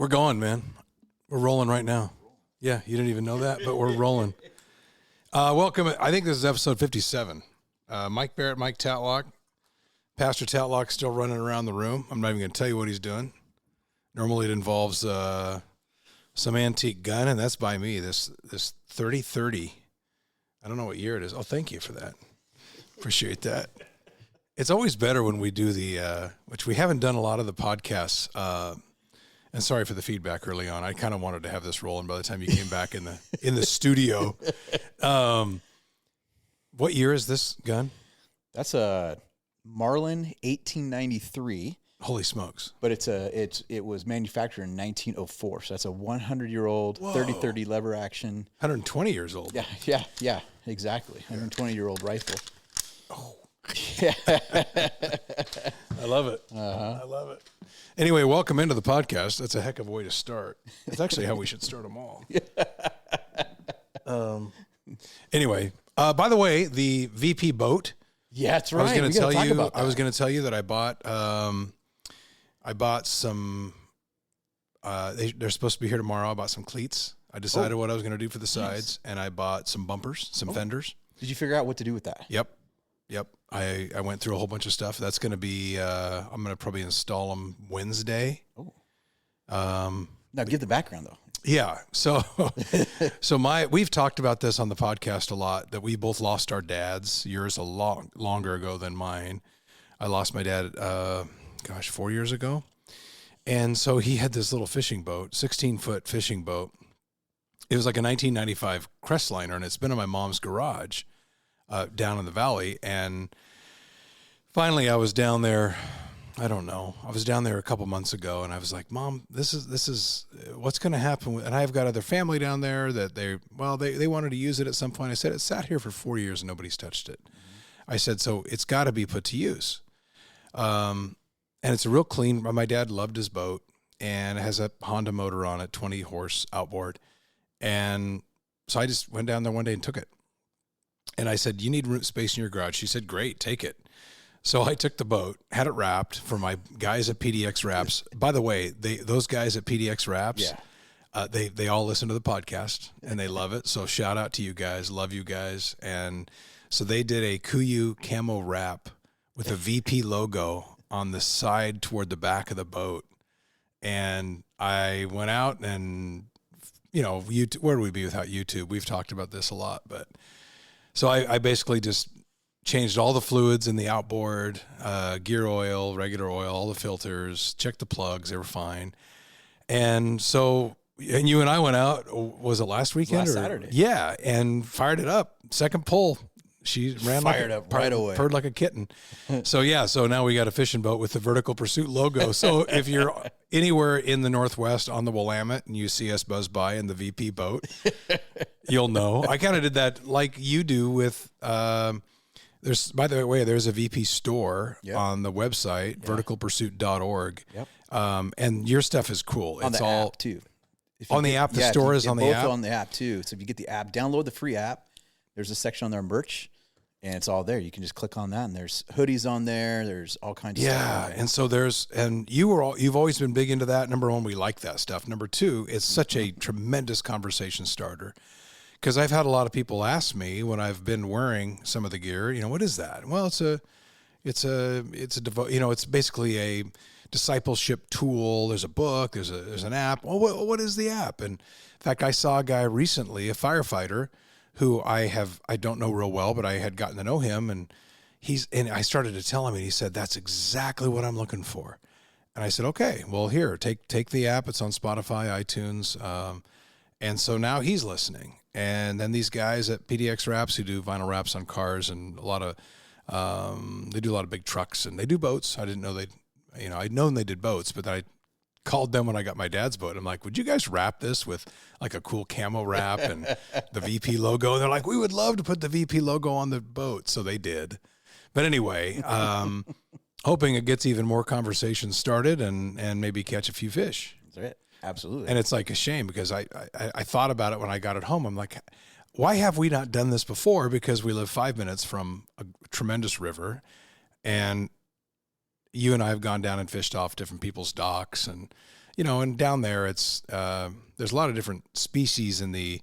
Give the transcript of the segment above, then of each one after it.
We're going, man. We're rolling right now. Yeah, you didn't even know that, but we're rolling. Welcome. I think this is episode 57. Mike Barrett, Mike Tatlock. Pastor Tatlock still running around the room. I'm not even going to tell you what he's doing. Normally it involves some antique gun, and that's by me, this 3030. I don't know what year it is. Oh, thank you for that. Appreciate that. It's always better when we do the, which we haven't done a lot of the podcasts, and sorry for the feedback early on. I kind of wanted to have this rolling by the time you came back in the studio. What year is this gun? That's a Marlin 1893. Holy smokes! But it was manufactured in 1904. So that's a 100-year-old 30-30 lever action. 120 years old. Yeah, exactly. 120-year-old rifle. Oh, yeah. I love it. I love it. Anyway, welcome into the podcast. That's a heck of a way to start. That's actually how we should start them all. Anyway, by the way, the VP boat. Yeah, that's right. I was going to tell you that I bought some. They're supposed to be here tomorrow. I bought some cleats. I decided what I was going to do for the sides, and I bought some bumpers, some fenders. Did you figure out what to do with that? Yep. I went through a whole bunch of stuff. That's going to be, I'm going to probably install them Wednesday. Oh. Now give the background though. Yeah. So, we've talked about this on the podcast a lot, that we both lost our dads. Yours a lot longer ago than mine. I lost my dad, 4 years ago. And so he had this little fishing boat, 16-foot fishing boat. It was like a 1995 Crestliner, and it's been in my mom's garage. Down in the valley, and finally I was down there. I don't know. I was down there a couple months ago, and I was like, "Mom, this is what's going to happen." And I've got other family down there that they wanted to use it at some point. I said, "It sat here for 4 years and nobody's touched it." I said, "So it's got to be put to use." And it's a real clean. My dad loved his boat, and it has a Honda motor on it, 20 horse outboard, and so I just went down there one day and took it. And I said, "You need room space in your garage." She said, "Great, take it." So I took the boat, had it wrapped for my guys at PDX Wraps. By the way, those guys at PDX Wraps, they all listen to the podcast and they love it. So shout out to you guys, love you guys. And so they did a Kuyu camo wrap with a VP logo on the side toward the back of the boat. And I went out and, where do we be without YouTube? We've talked about this a lot, but. So I basically just changed all the fluids in the outboard, gear oil, regular oil, all the filters, checked the plugs. They were fine. And so, and you and I went out, was it last weekend? Last Saturday. Yeah, and fired it up. Second pull. She ran fired up right away. Purred like a kitten. So now we got a fishing boat with the Vertical Pursuit logo. So if you're anywhere in the Northwest on the Willamette and you see us buzz by in the VP boat, you'll know. I kind of did that like you do with, there's a VP store on the website, verticalpursuit.org. Yep. And your stuff is cool. On the app too. On the app, the store is on the app? On the app too. So if you get the app, download the free app. There's a section on there, merch, and it's all there. You can just click on that, and there's hoodies on there. There's all kinds of stuff. Yeah, and so you've always been big into that. Number one, we like that stuff. Number two, it's such a tremendous conversation starter, because I've had a lot of people ask me when I've been wearing some of the gear, what is that? Well, it's basically a discipleship tool. There's a book. There's an app. Well, what is the app? And in fact, I saw a guy recently, a firefighter, who I don't know real well, but I had gotten to know him, and I started to tell him, and he said, "That's exactly what I'm looking for." And I said, "Okay, well, here, take the app. It's on Spotify, iTunes." And so now he's listening. And then these guys at PDX Wraps who do vinyl wraps on cars and a lot of, they do a lot of big trucks, and they do boats. I didn't know I'd known they did boats, but I called them when I got my dad's boat. I'm like, "Would you guys wrap this with like a cool camo wrap and the VP logo?" And they're like, "We would love to put the VP logo on the boat." So they did. But anyway, hoping it gets even more conversations started and maybe catch a few fish. That's it. Absolutely. And it's like a shame, because I thought about it when I got it home. I'm like, why have we not done this before? Because we live 5 minutes from a tremendous river, and you and I have gone down and fished off different people's docks, and And down there it's there's a lot of different species in the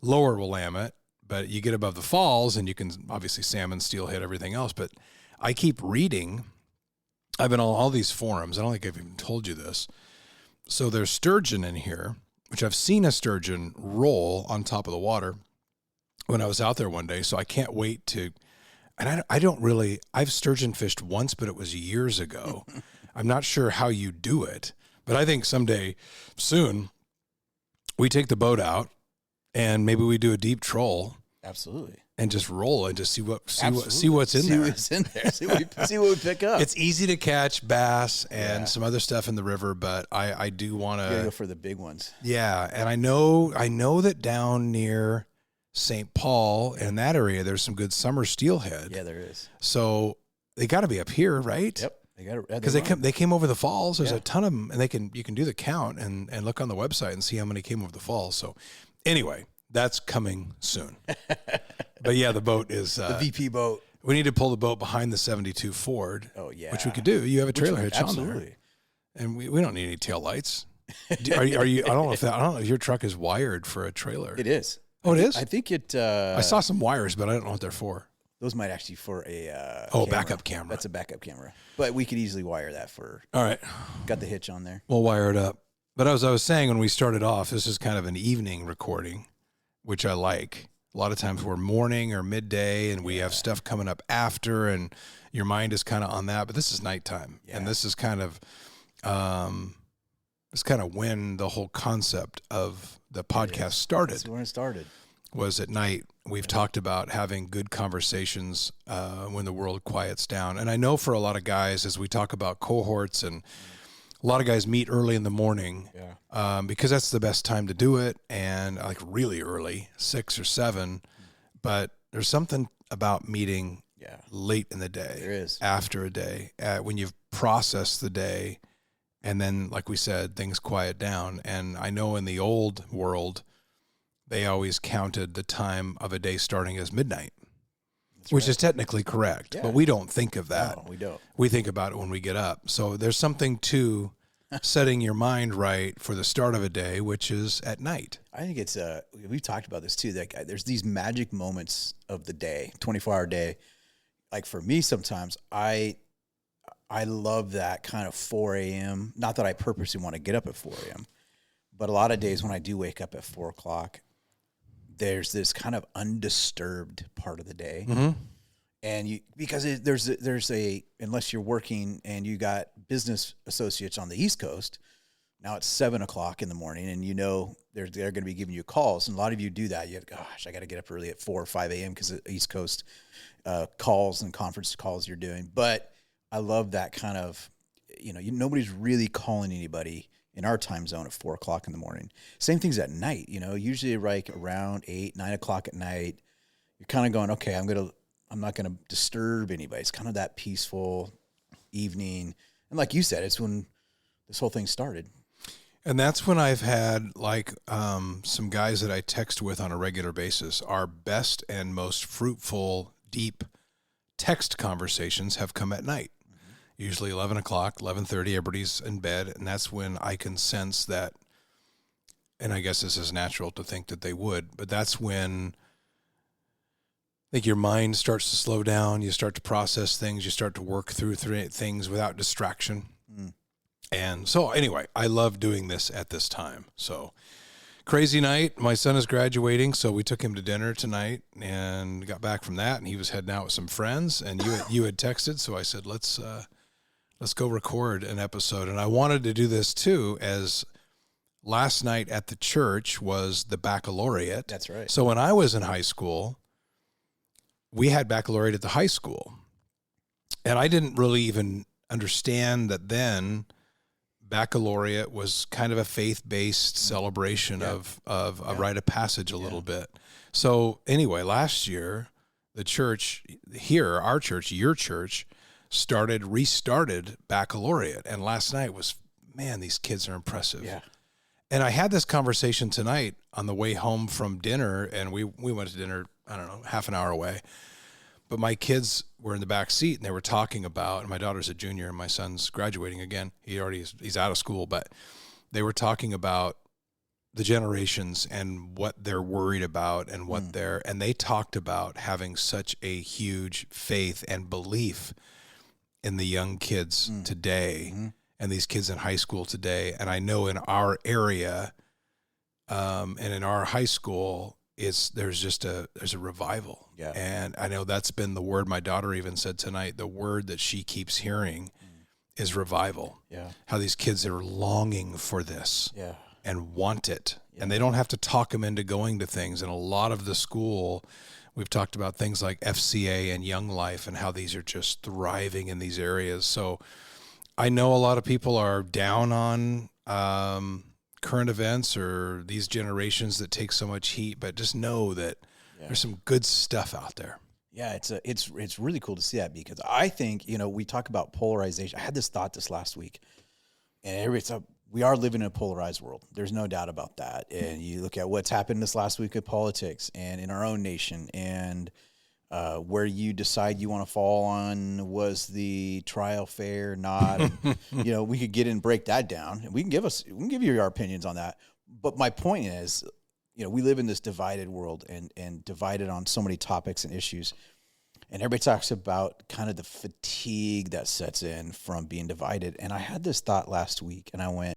lower Willamette, but you get above the falls and you can obviously salmon, steelhead, everything else. But I keep reading. I've been on all these forums. I don't think I've even told you this. So there's sturgeon in here, which I've seen a sturgeon roll on top of the water when I was out there one day. So I can't wait to, and I've sturgeon fished once, but it was years ago. I'm not sure how you do it, but I think someday soon we take the boat out and maybe we do a deep troll. Absolutely. And just roll and just see what's in there. See what's in there. See what we pick up. It's easy to catch bass and some other stuff in the river, but I do want to go for the big ones. Yeah, and I know that down near St. Paul and that area, there's some good summer steelhead. Yeah, there is. So they got to be up here, right? Yep, they got it because they came over the falls. There's a ton of them, and you can do the count and look on the website and see how many came over the falls. So anyway. That's coming soon. But yeah, the boat is... the VP boat. We need to pull the boat behind the 72 Ford. Oh, yeah. Which we could do. You have a trailer hitch on there. Absolutely. And we don't need any tail lights. Are you? I don't know if your truck is wired for a trailer. It is. Oh, it is? I think it... I saw some wires, but I don't know what they're for. Those might actually for a camera. Backup camera. That's a backup camera. But we could easily wire that for... All right. Got the hitch on there. We'll wire it up. But as I was saying when we started off, this is kind of an evening recording, which I like. A lot of times we're morning or midday and we have stuff coming up after and your mind is kind of on that, but this is nighttime. Yeah. And this is kind of, when the whole concept of the podcast started. That's when it started. Was at night. We've talked about having good conversations when the world quiets down. And I know for a lot of guys, as we talk about cohorts and a lot of guys meet early in the morning because that's the best time to do it, and like really early, 6 or 7. But there's something about meeting late in the day. There is. After a day, when you've processed the day, and then, like we said, things quiet down. And I know in the old world, they always counted the time of a day starting as midnight. Which is technically correct, but we don't think of that. No, we don't. We think about it when we get up. So there's something to setting your mind right for the start of a day, which is at night. I think it's, we've talked about this too. Like there's these magic moments of the day, 24-hour day. Like for me, sometimes I love that kind of 4 a.m. Not that I purposely want to get up at 4 a.m., but a lot of days when I do wake up at 4 o'clock, there's this kind of undisturbed part of the day. Mm-hmm. And because there's a, unless you're working and you got business associates on the East Coast, now it's 7 o'clock in the morning and they're going to be giving you calls. And a lot of you do that. You have, gosh, I got to get up early at 4 or 5 a.m. because of East Coast calls and conference calls you're doing. But I love that kind of, nobody's really calling anybody in our time zone at 4 o'clock in the morning. Same things at night, usually like around 8, 9 o'clock at night, you're kind of going, okay, I'm not going to disturb anybody. It's kind of that peaceful evening. And like you said, it's when this whole thing started. And that's when I've had some guys that I text with on a regular basis. Our best and most fruitful, deep text conversations have come at night. Usually 11 o'clock, 11:30, everybody's in bed, and that's when I can sense that, and I guess this is natural to think that they would, but that's when I think your mind starts to slow down, you start to process things, you start to work through things without distraction. And so anyway, I love doing this at this time. So crazy night. My son is graduating, so we took him to dinner tonight and got back from that, and he was heading out with some friends, and you had texted, so I said, let's go record an episode. And I wanted to do this too, as last night at the church was the baccalaureate. That's right. So when I was in high school, we had baccalaureate at the high school. And I didn't really even understand that then baccalaureate was kind of a faith-based celebration of a rite of passage a little bit. So anyway, last year, the church here, our church, your church, restarted baccalaureate. And last night was, man, these kids are impressive. Yeah. And I had this conversation tonight on the way home from dinner, and we went to dinner, I don't know, half an hour away. But my kids were in the back seat, and they were talking about, and my daughter's a junior, and my son's graduating again. He's out of school, but they were talking about the generations and what they're worried about and what and they talked about having such a huge faith and belief in the young kids today and these kids in high school today. And I know in our area, and in our high school, there's a revival. Yeah. And I know that's been the word my daughter even said tonight, the word that she keeps hearing is revival. Yeah. How these kids are longing for this. Yeah. And want it. Yeah. And they don't have to talk them into going to things. And a lot of the school, we've talked about things like FCA and Young Life and how these are just thriving in these areas. So I know a lot of people are down on current events or these generations that take so much heat, but just know that there's some good stuff out there. Yeah, it's really cool to see that, because I think, we talk about polarization. I had this thought this last week, and we are living in a polarized world. There's no doubt about that. And you look at what's happened this last week with politics and in our own nation, and where you decide you want to fall on, was the trial fair, not? And, we could get in and break that down, and we can give you our opinions on that. But my point is, we live in this divided world and divided on so many topics and issues. And everybody talks about kind of the fatigue that sets in from being divided. And I had this thought last week, and I went,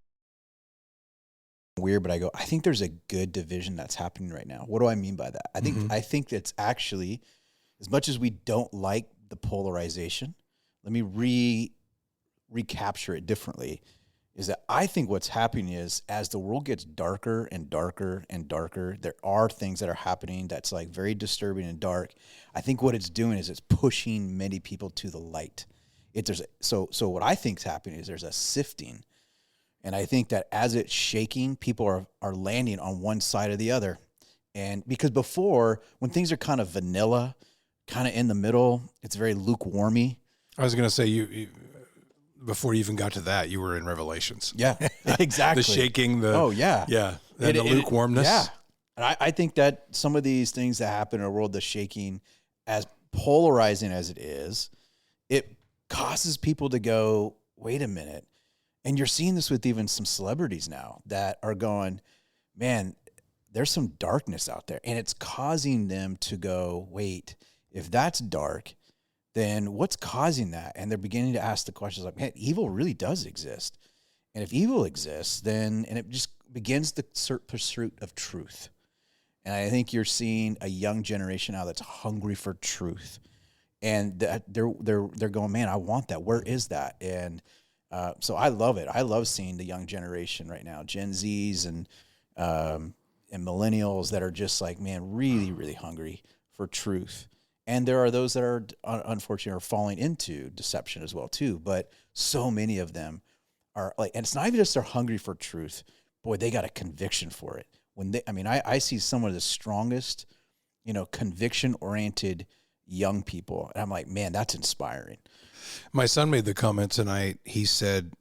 weird, but I go, I think there's a good division that's happening right now. What do I mean by that? I think that's actually, as much as we don't like the polarization, let me recapture it differently, is that I think what's happening is, as the world gets darker and darker and darker, there are things that are happening that's like very disturbing and dark. I think what it's doing is it's pushing many people to the light. So what I think is happening is there's a sifting. And I think that as it's shaking, people are landing on one side or the other. And because before, when things are kind of vanilla, kind of in the middle, it's very lukewarmy. I was going to say, you before you even got to that, you were in Revelations. Yeah, exactly. The shaking, and the lukewarmness. Yeah. And I think that some of these things that happen in our world, the shaking, as polarizing as it is, it causes people to go, wait a minute. And you're seeing this with even some celebrities now that are going, man, there's some darkness out there. And it's causing them to go, wait, if that's dark, then what's causing that? And they're beginning to ask the questions like, man, evil really does exist. And if evil exists, then, and it just begins the pursuit of truth. And I think you're seeing a young generation now that's hungry for truth. And that they're going, man, I want that. Where is that? And so I love it. I love seeing the young generation right now, Gen Zs and millennials that are just like, man, really, really hungry for truth. And there are those that are, unfortunately, are falling into deception as well, too. But so many of them are like, and it's not even just they're hungry for truth. Boy, they got a conviction for it. I see some of the strongest, conviction-oriented young people. And I'm like, man, that's inspiring. My son made the comment tonight. He said,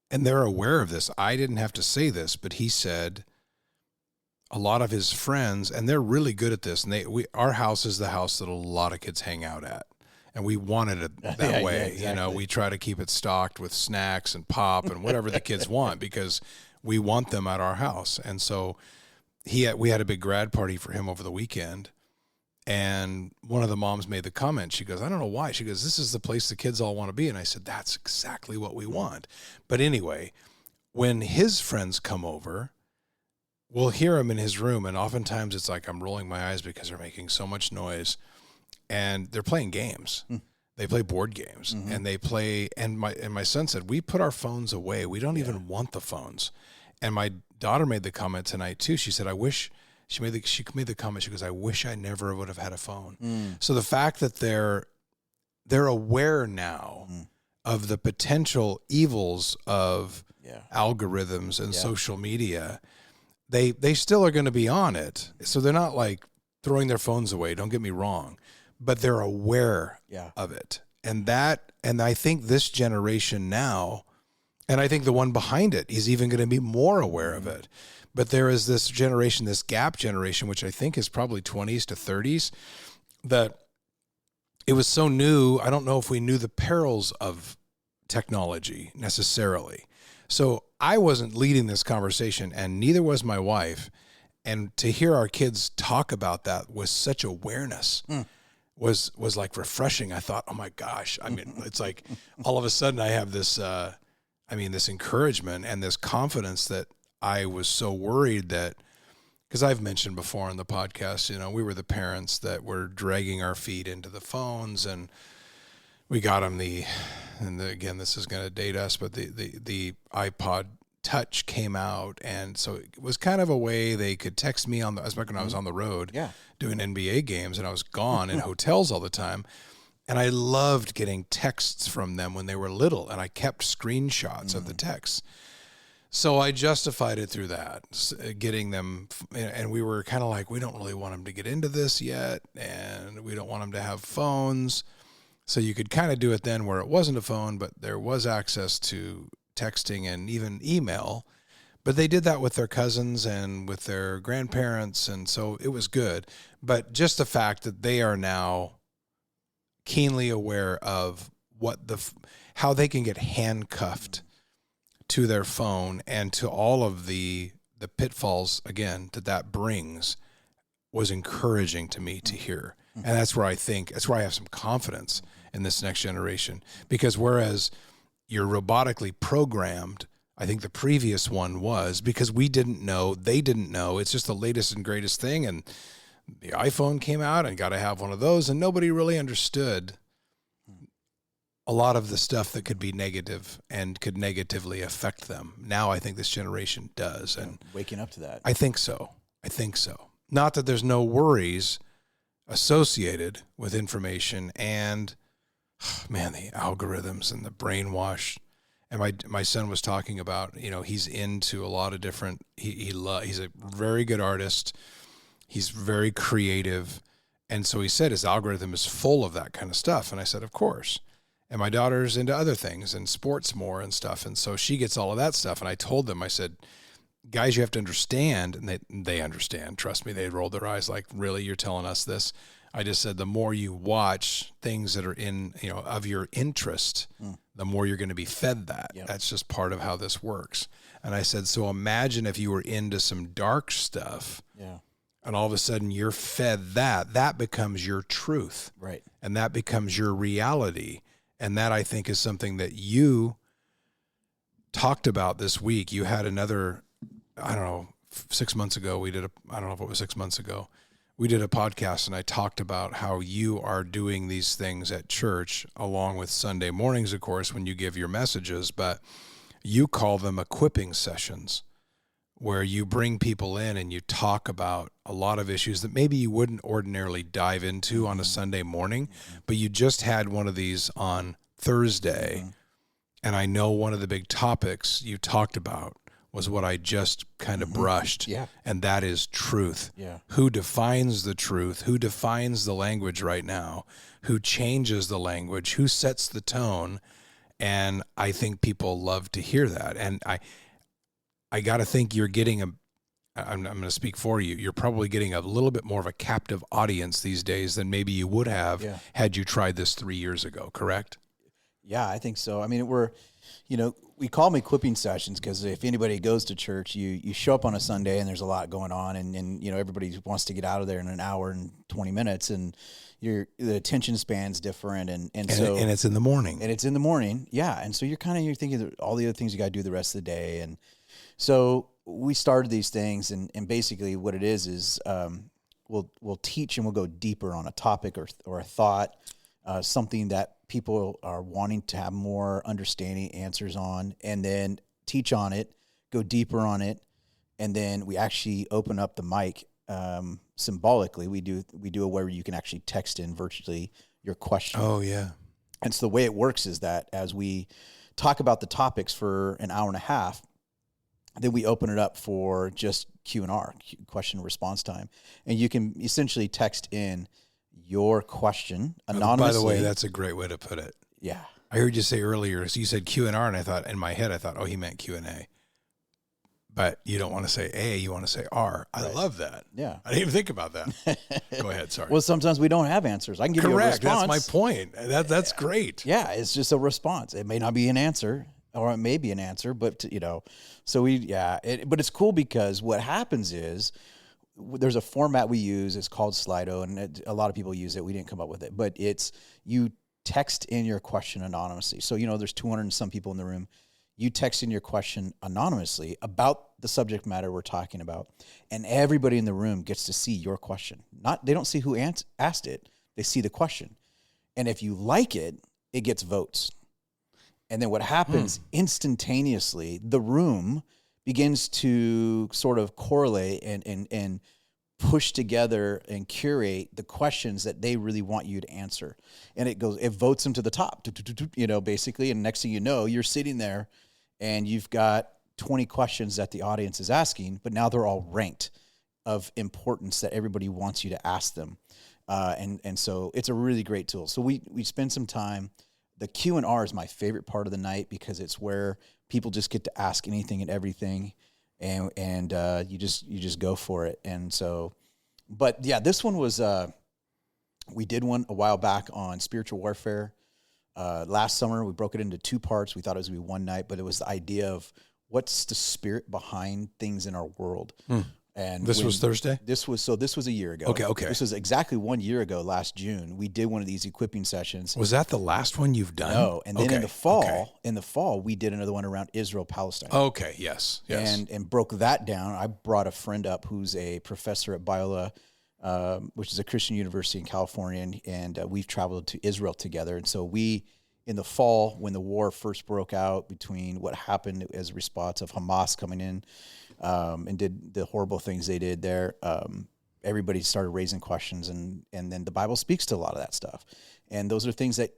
and they're aware of this. I didn't have to say this, but he said, a lot of his friends, and they're really good at this, and our house is the house that a lot of kids hang out at, and we wanted it that way. Yeah, exactly. We try to keep it stocked with snacks and pop and whatever the kids want, because we want them at our house. And so we had a big grad party for him over the weekend, and one of the moms made the comment. She goes, I don't know why. She goes, this is the place the kids all want to be. And I said, that's exactly what we want. But anyway, when his friends come over, we'll hear him in his room, and oftentimes it's like I'm rolling my eyes because they're making so much noise, and they're playing games. They play board games, and they play. And my son said, we put our phones away. We don't even want the phones. And my daughter made the comment tonight too. She said, she made the comment. She goes, I wish I never would have had a phone. So the fact that they're aware now of the potential evils of algorithms and social media. They still are going to be on it. So they're not like throwing their phones away. Don't get me wrong, but they're aware of it. And I think this generation now, and I think the one behind it is even going to be more aware of it. But there is this generation, this gap generation, which I think is probably 20s to 30s, that it was so new. I don't know if we knew the perils of technology necessarily. So I wasn't leading this conversation, and neither was my wife. And to hear our kids talk about that with such awareness was like refreshing. I thought, oh my gosh. I mean, it's like all of a sudden I have this, this encouragement and this confidence that I was so worried that, because I've mentioned before on the podcast, we were the parents that were dragging our feet into the phones, and we got them again, this is going to date us, but the iPod Touch came out, and so it was kind of a way they could text me when I was on the road doing NBA games, and I was gone in hotels all the time, and I loved getting texts from them when they were little, and I kept screenshots of the texts. So I justified it through that, getting them, and we were kind of like, we don't really want them to get into this yet, and we don't want them to have phones. So you could kind of do it then where it wasn't a phone, but there was access to texting and even email. But they did that with their cousins and with their grandparents, and so it was good. But just the fact that they are now keenly aware of how they can get handcuffed to their phone and to all of the pitfalls, again, that brings, was encouraging to me to hear. And that's where I have some confidence in this next generation, because whereas you're robotically programmed, I think the previous one was, because we didn't know, they didn't know. It's just the latest and greatest thing. And the iPhone came out and got to have one of those, and nobody really understood a lot of the stuff that could be negative and could negatively affect them. Now I think this generation does. And waking up to that. I think so. Not that there's no worries associated with information and, man, the algorithms and the brainwash. And my son was talking about, he's into a lot of different, he's a very good artist. He's very creative. And so he said his algorithm is full of that kind of stuff. And I said, of course. And my daughter's into other things and sports more and stuff. And so she gets all of that stuff. And I told them, I said, guys, you have to understand, and they understand. Trust me, they rolled their eyes like, really, you're telling us this? I just said, the more you watch things that are of your interest, the more you're going to be fed that. Yep. That's just part of how this works. And I said, so imagine if you were into some dark stuff, and all of a sudden you're fed that becomes your truth. Right. And that becomes your reality. And that, I think, is something that you talked about this week. You had another, 6 months ago, we did I don't know if it was 6 months ago, we did a podcast, and I talked about how you are doing these things at church, along with Sunday mornings, of course, when you give your messages, but you call them equipping sessions, where you bring people in and you talk about a lot of issues that maybe you wouldn't ordinarily dive into on a Sunday morning, but you just had one of these on Thursday. And I know one of the big topics you talked about was what I just kind of brushed. Yeah. And that is truth. Yeah. Who defines the truth? Who defines the language right now? Who changes the language? Who sets the tone? And I think people love to hear that. And I got to think you're getting I'm going to speak for you. You're probably getting a little bit more of a captive audience these days than maybe you would have had you tried this 3 years ago, correct? Yeah, I think so. I mean, we call them equipping sessions because if anybody goes to church, you show up on a Sunday and there's a lot going on, and everybody wants to get out of there in an hour and 20 minutes, and the attention span's different, and it's in the morning. And it's in the morning, yeah. And so you're thinking all the other things you got to do the rest of the day, and so we started these things, and basically what it is we'll teach, and we'll go deeper on a topic or a thought, something that people are wanting to have more understanding answers on, and then teach on it, go deeper on it, and then we actually open up the mic symbolically. We do a way where you can actually text in virtually your question. Oh yeah. And so the way it works is that as we talk about the topics for an hour and a half, then we open it up for just Q&R, question and response time. And you can essentially text in your question anonymously. By the way, that's a great way to put it. Yeah. I heard you say earlier, so you said Q&R, and I thought, in my head, oh, he meant Q&A. But you don't want to say A, you want to say R. I love that. Yeah. I didn't even think about that. Go ahead, sorry. Well, sometimes we don't have answers. I can give you a response. That's my point. That's great. Yeah, it's just a response. It may not be an answer. or it may be an answer, but so but it's cool because what happens is there's a format we use. It's called Slido, and a lot of people use it. We didn't come up with it, but it's you text in your question anonymously. So, there's 200 and some people in the room. You text in your question anonymously about the subject matter we're talking about, and everybody in the room gets to see your question. They don't see who asked it. They see the question. And if you like it, it gets votes. And then what happens instantaneously, the room begins to sort of correlate and push together and curate the questions that they really want you to answer. And it votes them to the top, basically. And next thing you know, you're sitting there and you've got 20 questions that the audience is asking, but now they're all ranked of importance that everybody wants you to ask them. And so it's a really great tool. So we spend some time. The Q&R is my favorite part of the night because it's where people just get to ask anything and everything, and you just go for it. And so, but yeah, this one was we did one a while back on spiritual warfare. Last summer we broke it into 2 parts. We thought it was gonna be one night, but it was the idea of what's the spirit behind things in our world. And this was Thursday? This was a year ago. Okay. This was exactly 1 year ago, last June. We did one of these equipping sessions. Was that the last one you've done? No. And then in the fall, we did another one around Israel, Palestine. Okay. Yes. And broke that down. I brought a friend up who's a professor at Biola, which is a Christian university in California. And we've traveled to Israel together. And so in the fall, when the war first broke out between what happened as a response of Hamas coming in, and did the horrible things they did there, everybody started raising questions, and then the Bible speaks to a lot of that stuff. And those are things that,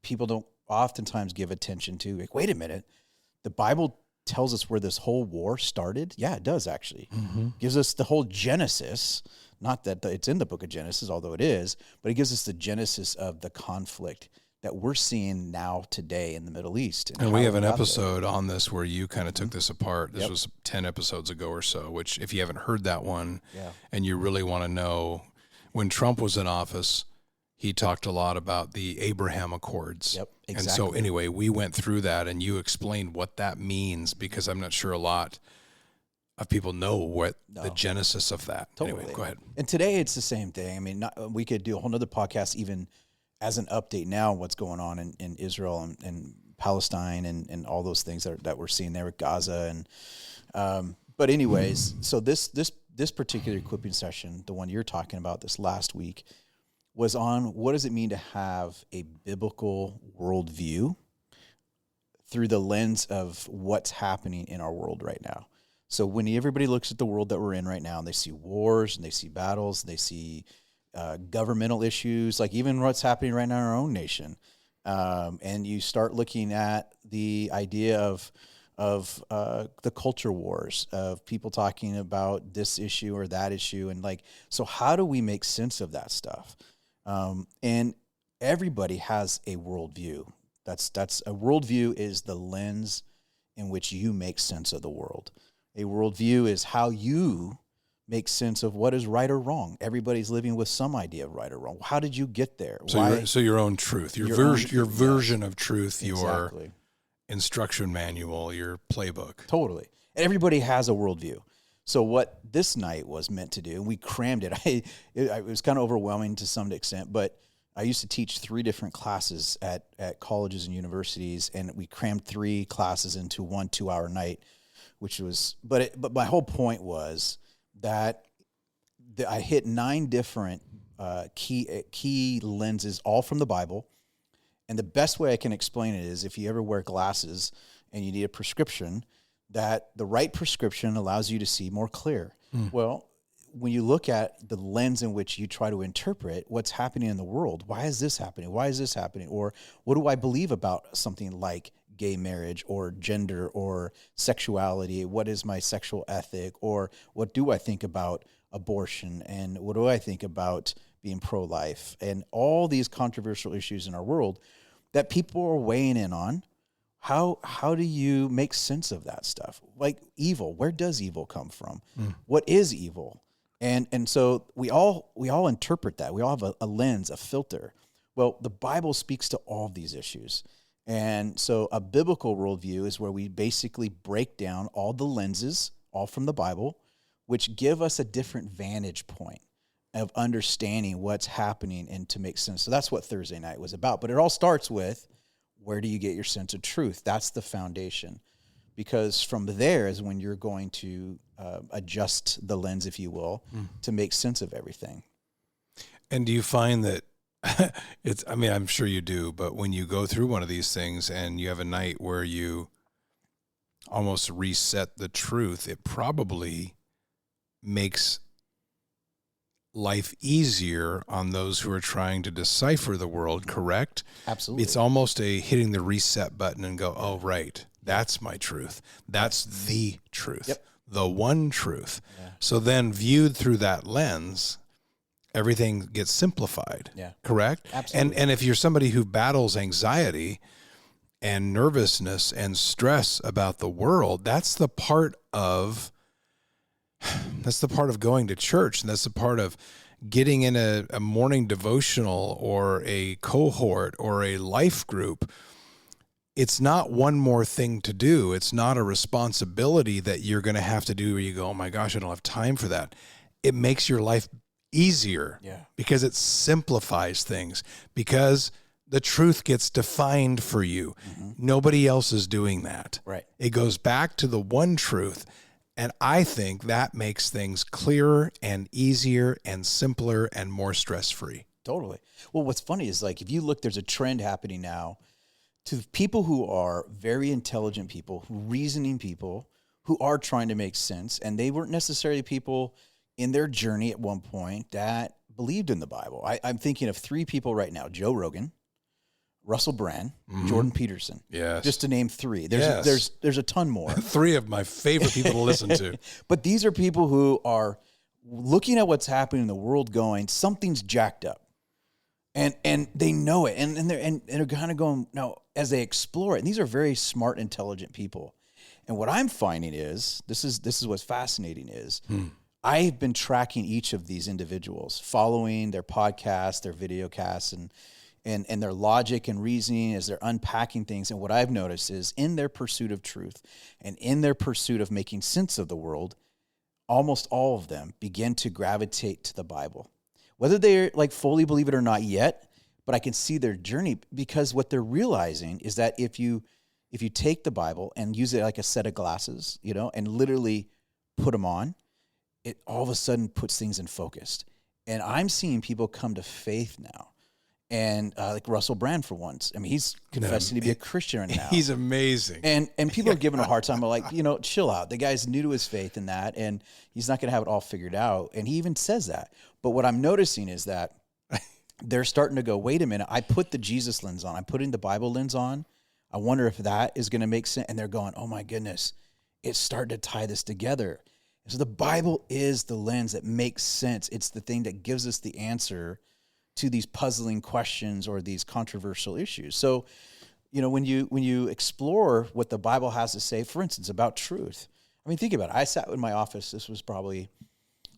people don't oftentimes give attention to. Like, wait a minute, the Bible tells us where this whole war started? Yeah, it does actually. Gives us the whole Genesis, not that it's in the book of Genesis, although it is, but it gives us the genesis of the conflict that we're seeing now today in the Middle East. And we have an episode on this where you kind of took this apart. This was 10 episodes ago or so, which if you haven't heard that one and you really want to know, when Trump was in office, he talked a lot about the Abraham Accords. Yep, exactly. And so anyway, we went through that and you explained what that means, because I'm not sure a lot of people know what the genesis of that. Totally. Anyway, go ahead. And today it's the same thing. I mean, we could do a whole nother podcast even as an update now what's going on in Israel and Palestine and all those things that we're seeing there with Gaza. And but anyways, so this particular equipping session, the one you're talking about this last week, was on what does it mean to have a biblical worldview through the lens of what's happening in our world right now. So when everybody looks at the world that we're in right now and they see wars and they see battles, and they see governmental issues, like even what's happening right now in our own nation. And you start looking at the idea of the culture wars, of people talking about this issue or that issue. And so how do we make sense of that stuff? And everybody has a worldview. That's a worldview is the lens in which you make sense of the world. A worldview is how you make sense of what is right or wrong. Everybody's living with some idea of right or wrong. How did you get there? So your own truth, your version of truth, your instruction manual, your playbook. Totally. And everybody has a worldview. So what this night was meant to do, and we crammed it. It was kind of overwhelming to some extent, but I used to teach 3 different classes at colleges and universities, and we crammed 3 classes into 1 2-hour night, which was, but my whole point was that I hit 9 different key lenses, all from the Bible. And the best way I can explain it is if you ever wear glasses and you need a prescription, that the right prescription allows you to see more clear. Well, when you look at the lens in which you try to interpret what's happening in the world, why is this happening? Why is this happening? Or what do I believe about something like gay marriage or gender or sexuality? What is my sexual ethic? Or what do I think about abortion? And what do I think about being pro-life? And all these controversial issues in our world that people are weighing in on. How do you make sense of that stuff? Like evil, where does evil come from? What is evil? And so we all interpret that. We all have a lens, a filter. Well, the Bible speaks to all of these issues. And so a biblical worldview is where we basically break down all the lenses, all from the Bible, which give us a different vantage point of understanding what's happening and to make sense. So that's what Thursday night was about. But it all starts with, where do you get your sense of truth? That's the foundation. Because from there is when you're going to adjust the lens, if you will, to make sense of everything. And do you find that I'm sure you do, but when you go through one of these things and you have a night where you almost reset the truth, it probably makes life easier on those who are trying to decipher the world, correct? Absolutely. It's almost a hitting the reset button and go, oh, right, that's my truth. That's the truth, Yep. the one truth. Yeah. So then viewed through that lens, everything gets simplified, correct? Absolutely. And if you're somebody who battles anxiety and nervousness and stress about the world, that's the part of going to church, and that's the part of getting in a morning devotional or a cohort or a life group. It's not one more thing to do. It's not a responsibility that you're going to have to do where you go, oh my gosh, I don't have time for that. It makes your life easier because it simplifies things, because the truth gets defined for you. Nobody else is doing that. Right. It goes back to the one truth. And I think that makes things clearer and easier and simpler and more stress-free. Totally. Well, what's funny is, like, if you look, there's a trend happening now to people who are very intelligent people, reasoning people, who are trying to make sense. And they weren't necessarily people in their journey at one point that believed in the Bible. I'm thinking of 3 people right now: Joe Rogan, Russell Brand, Jordan Peterson. Yes. Just to name 3. There's a ton more. 3 of my favorite people to listen to. But these are people who are looking at what's happening in the world going, something's jacked up. And they know it. And they're kind of going, now, as they explore it, and these are very smart, intelligent people. And what I'm finding is, this is what's fascinating is, I've been tracking each of these individuals, following their podcasts, their video casts, and their logic and reasoning as they're unpacking things. And what I've noticed is, in their pursuit of truth and in their pursuit of making sense of the world, almost all of them begin to gravitate to the Bible. Whether they're like fully believe it or not yet, but I can see their journey, because what they're realizing is that if you take the Bible and use it like a set of glasses, and literally put them on, it all of a sudden puts things in focus. And I'm seeing people come to faith now. And like Russell Brand, for once. I mean, he's confessing to be a Christian right now. He's amazing. And people are giving him a hard time. They're like, chill out. The guy's new to his faith in that, and he's not going to have it all figured out. And he even says that. But what I'm noticing is that they're starting to go, wait a minute, I put the Jesus lens on. I'm putting the Bible lens on. I wonder if that is going to make sense. And they're going, oh my goodness, it's starting to tie this together. And so the Bible is the lens that makes sense. It's the thing that gives us the answer to these puzzling questions or these controversial issues. So, when you explore what the Bible has to say, for instance, about truth. I mean, think about it. I sat in my office. This was probably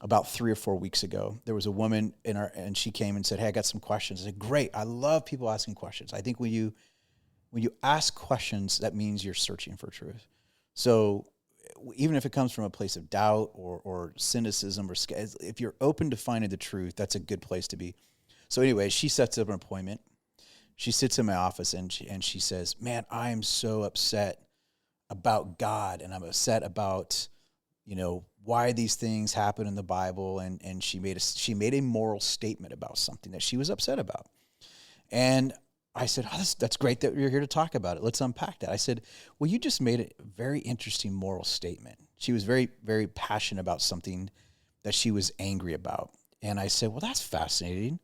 about 3 or 4 weeks ago. There was a woman and she came and said, hey, I got some questions. I said, great. I love people asking questions. I think when you ask questions, that means you're searching for truth. So even if it comes from a place of doubt or cynicism, or if you're open to finding the truth, that's a good place to be. So anyway, she sets up an appointment. She sits in my office and she says, man, I am so upset about God, and I'm upset about, why these things happen in the Bible. And she made a moral statement about something that she was upset about. And I said, oh, that's great that you're here to talk about it. Let's unpack that. I said, well, you just made a very interesting moral statement. She was very, very passionate about something that she was angry about. And I said, well, that's fascinating.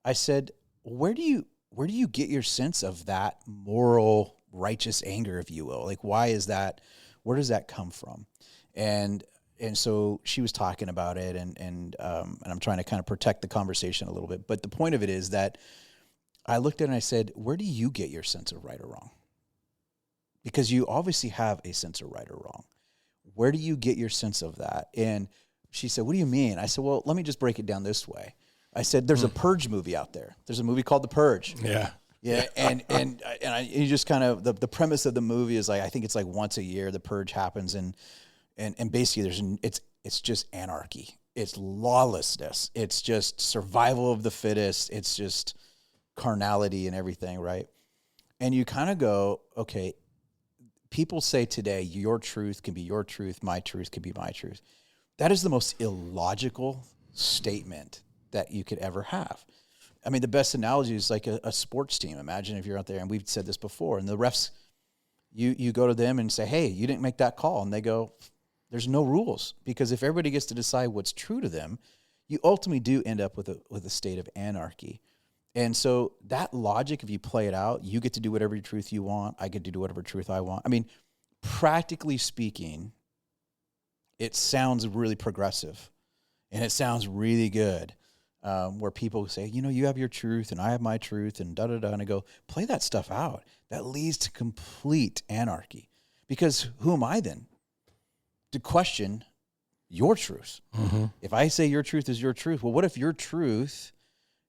I said, where do you get your sense of that moral, righteous anger, if you will? Like, why is that? Where does that come from? And so she was talking about it, and I'm trying to kind of protect the conversation a little bit. But the point of it is that I looked at it and I said, where do you get your sense of right or wrong? Because you obviously have a sense of right or wrong. Where do you get your sense of that? And she said, what do you mean? I said, well, let me just break it down this way. I said, there's a Purge movie out there. There's a movie called The Purge. Yeah. Yeah, and you just kind of the premise of the movie is like, I think it's like once a year the purge happens, and basically it's just anarchy, it's lawlessness, it's just survival of the fittest, it's just carnality and everything, right? And you kind of go, okay, people say today your truth can be your truth, my truth can be my truth. That is the most illogical statement that you could ever have. I mean, the best analogy is like a sports team. Imagine if you're out there, and we've said this before, and the refs, you go to them and say, hey, you didn't make that call. And they go, there's no rules. Because if everybody gets to decide what's true to them, you ultimately do end up with a state of anarchy. And so that logic, if you play it out, you get to do whatever truth you want. I get to do whatever truth I want. I mean, practically speaking, it sounds really progressive, and it sounds really good. Where people say, you have your truth and I have my truth and da-da-da. And I go, play that stuff out. That leads to complete anarchy. Because who am I then to question your truth? Mm-hmm. If I say your truth is your truth, well, what if your truth,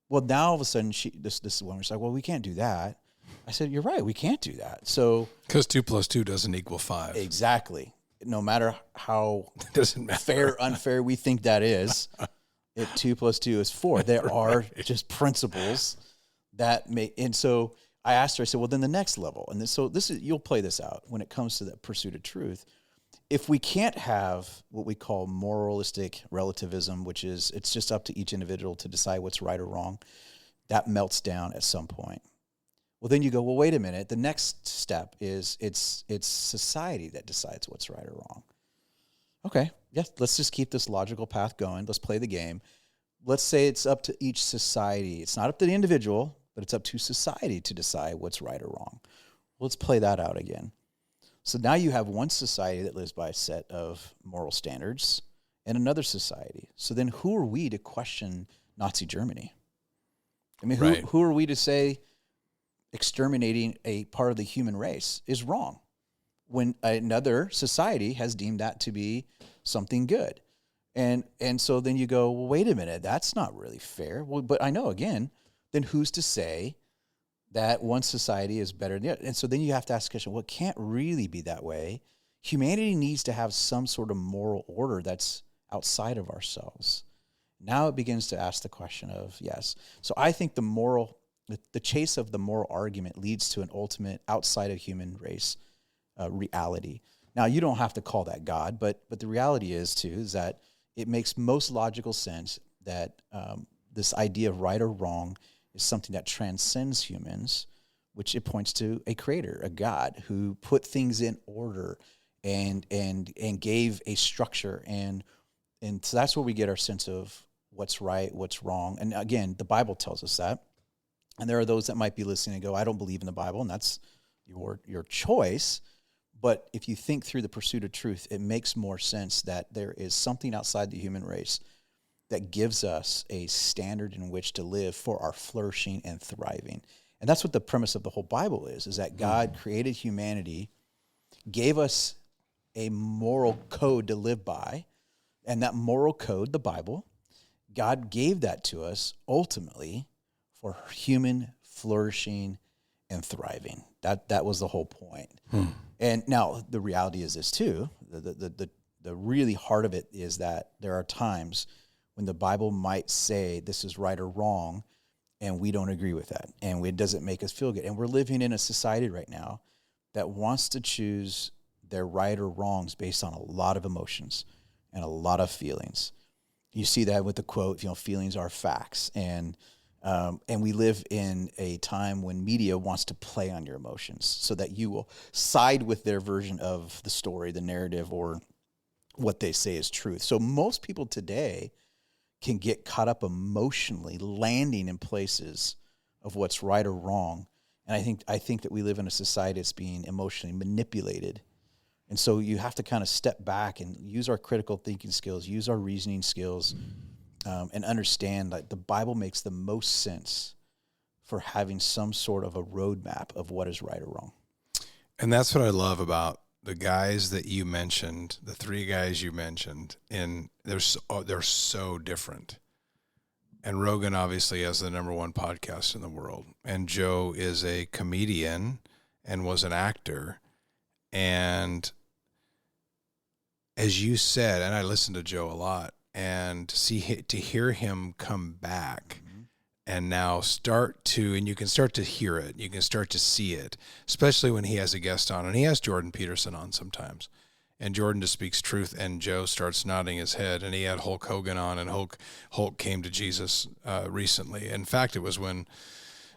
well, now all of a sudden this woman's like, well, we can't do that. I said, you're right, we can't do that. So because 2 + 2 doesn't equal 5. Exactly. No matter how it doesn't matter. fair, unfair we think that is. 2 + 2 is 4. There are just principles that make, and so I asked her, I said, well, then the next level, and so this is, you'll play this out when it comes to the pursuit of truth. If we can't have what we call moralistic relativism, which is it's just up to each individual to decide what's right or wrong, that melts down at some point. Well, then you go, well, wait a minute. The next step is it's society that decides what's right or wrong. Okay, yes, let's just keep this logical path going. Let's play the game. Let's say it's up to each society. It's not up to the individual, but it's up to society to decide what's right or wrong. Let's play that out again. So now you have one society that lives by a set of moral standards and another society. So then who are we to question Nazi Germany? I mean, who are we to say exterminating a part of the human race is wrong when another society has deemed that to be something good? And so then you go, well, wait a minute, that's not really fair. Well, but I know, again, then who's to say that one society is better than the other? And so then you have to ask the question, well, it can't really be that way. Humanity needs to have some sort of moral order that's outside of ourselves. Now it begins to ask the question of, yes. So I think the chase of the moral argument leads to an ultimate outside of human race reality. Now, you don't have to call that God, but the reality is that it makes most logical sense that this idea of right or wrong is something that transcends humans, which it points to a creator, a God who put things in order and gave a structure, and so that's where we get our sense of what's right, what's wrong. And again, the Bible tells us that. And there are those that might be listening and go, I don't believe in the Bible, and that's your choice. But if you think through the pursuit of truth, it makes more sense that there is something outside the human race that gives us a standard in which to live for our flourishing and thriving. And that's what the premise of the whole Bible is that God created humanity, gave us a moral code to live by, and that moral code, the Bible, God gave that to us ultimately for human flourishing and thriving. That was the whole point. And now the reality is this too. The really heart of it is that there are times when the Bible might say this is right or wrong, and we don't agree with that, and it doesn't make us feel good. And we're living in a society right now that wants to choose their right or wrongs based on a lot of emotions and a lot of feelings. You see that with the quote, feelings are facts. And we live in a time when media wants to play on your emotions so that you will side with their version of the story, the narrative, or what they say is truth. So most people today can get caught up emotionally, landing in places of what's right or wrong. And I think that we live in a society that's being emotionally manipulated. And so you have to kind of step back and use our critical thinking skills, use our reasoning skills, and understand that the Bible makes the most sense for having some sort of a roadmap of what is right or wrong. And that's what I love about the guys that you mentioned, the 3 guys you mentioned, and they're so different. And Rogan obviously has the number one podcast in the world. And Joe is a comedian and was an actor. And as you said, and I listen to Joe a lot, and to hear him come back and now and you can start to hear it, you can start to see it, especially when he has a guest on, and he has Jordan Peterson on sometimes. And Jordan just speaks truth, and Joe starts nodding his head. And he had Hulk Hogan on, and Hulk came to Jesus recently. In fact, it was when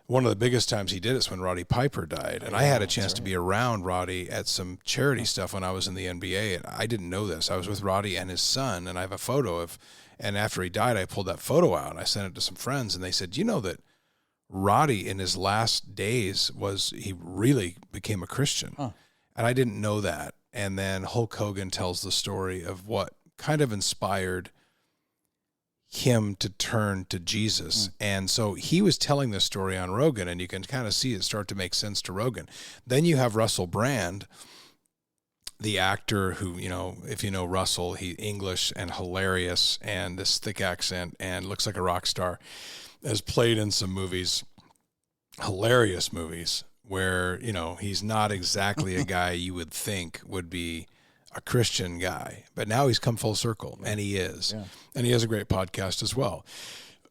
one of the biggest times he did it when Roddy Piper died. And I had a chance to be around Roddy at some charity stuff when I was in the NBA, and I didn't know this. I was with Roddy and his son, and I have a photo of, and after he died, I pulled that photo out, and I sent it to some friends, and they said, you know that Roddy in his last days he really became a Christian. Huh. And I didn't know that. And then Hulk Hogan tells the story of what kind of inspired him to turn to Jesus. And so he was telling this story on Rogan, and you can kind of see it start to make sense to Rogan. Then you have Russell Brand, the actor who, if you know Russell, he English and hilarious and this thick accent and looks like a rock star, has played in some movies, hilarious movies, where, he's not exactly a guy you would think would be a Christian guy, but now he's come full circle, and he is. Yeah. And he has a great podcast as well.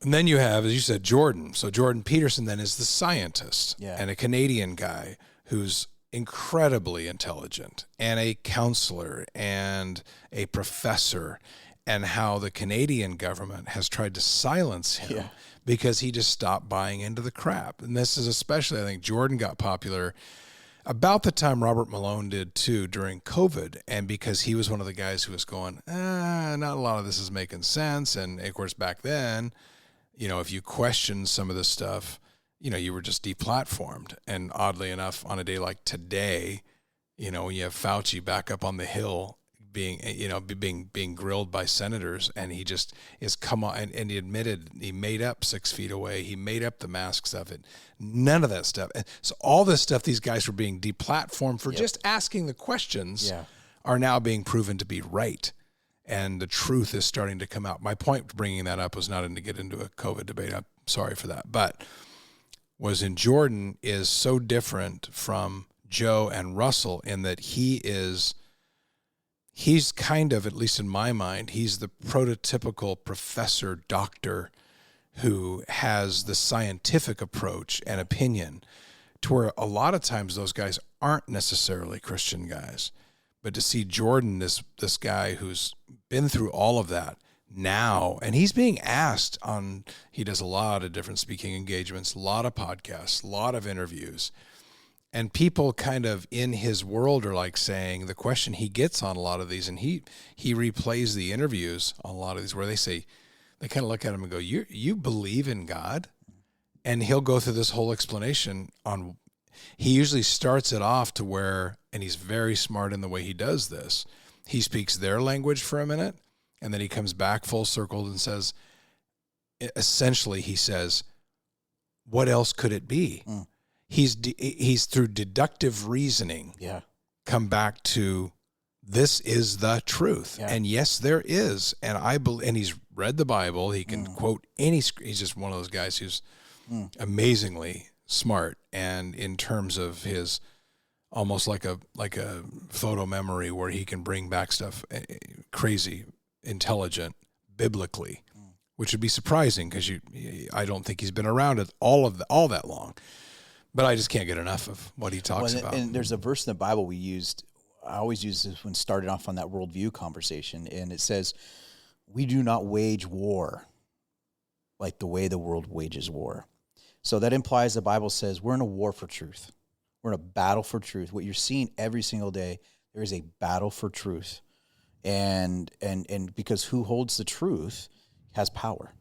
And then you have, as you said, Jordan. So Jordan Peterson then is the scientist and a Canadian guy who's incredibly intelligent and a counselor and a professor, and how the Canadian government has tried to silence him. Yeah. Because he just stopped buying into the crap. And this is especially, I think, Jordan got popular about the time Robert Malone did too, during COVID. And because he was one of the guys who was going, not a lot of this is making sense. And of course, back then, if you questioned some of this stuff, you were just deplatformed. And oddly enough, on a day like today, when you have Fauci back up on the Hill, being grilled by senators, and he just is come on, and he admitted he made up 6 feet away. He made up the mask stuff. None of that stuff. And so all this stuff, these guys were being deplatformed for just asking the questions, are now being proven to be right. And the truth is starting to come out. My point for bringing that up was not to get into a COVID debate. I'm sorry for that. But was in Jordan is so different from Joe and Russell in that he's kind of, at least in my mind, he's the prototypical professor, doctor who has the scientific approach and opinion, to where a lot of times those guys aren't necessarily Christian guys. But to see Jordan, this guy who's been through all of that now, and he's being asked he does a lot of different speaking engagements, a lot of podcasts, a lot of interviews. And people kind of in his world are like saying the question he gets on a lot of these, and he replays the interviews on a lot of these where they kind of look at him and go, you believe in God? And he'll go through this whole explanation on, he usually starts it off to where, and he's very smart in the way he does this. He speaks their language for a minute, and then he comes back full circled and says, essentially he says, what else could it be? He's through deductive reasoning come back to, this is the truth. And yes, there is. And and he's read the Bible. He can quote he's just one of those guys who's amazingly smart. And in terms of his, almost like a photo memory where he can bring back stuff crazy, intelligent, biblically, which would be surprising because I don't think he's been around it all that long. But I just can't get enough of what he talks about. And there's a verse in the Bible I always use this when started off on that worldview conversation, and it says, we do not wage war like the way the world wages war. So that implies the Bible says we're in a war for truth. We're in a battle for truth. What you're seeing every single day, there is a battle for truth. And because who holds the truth has power.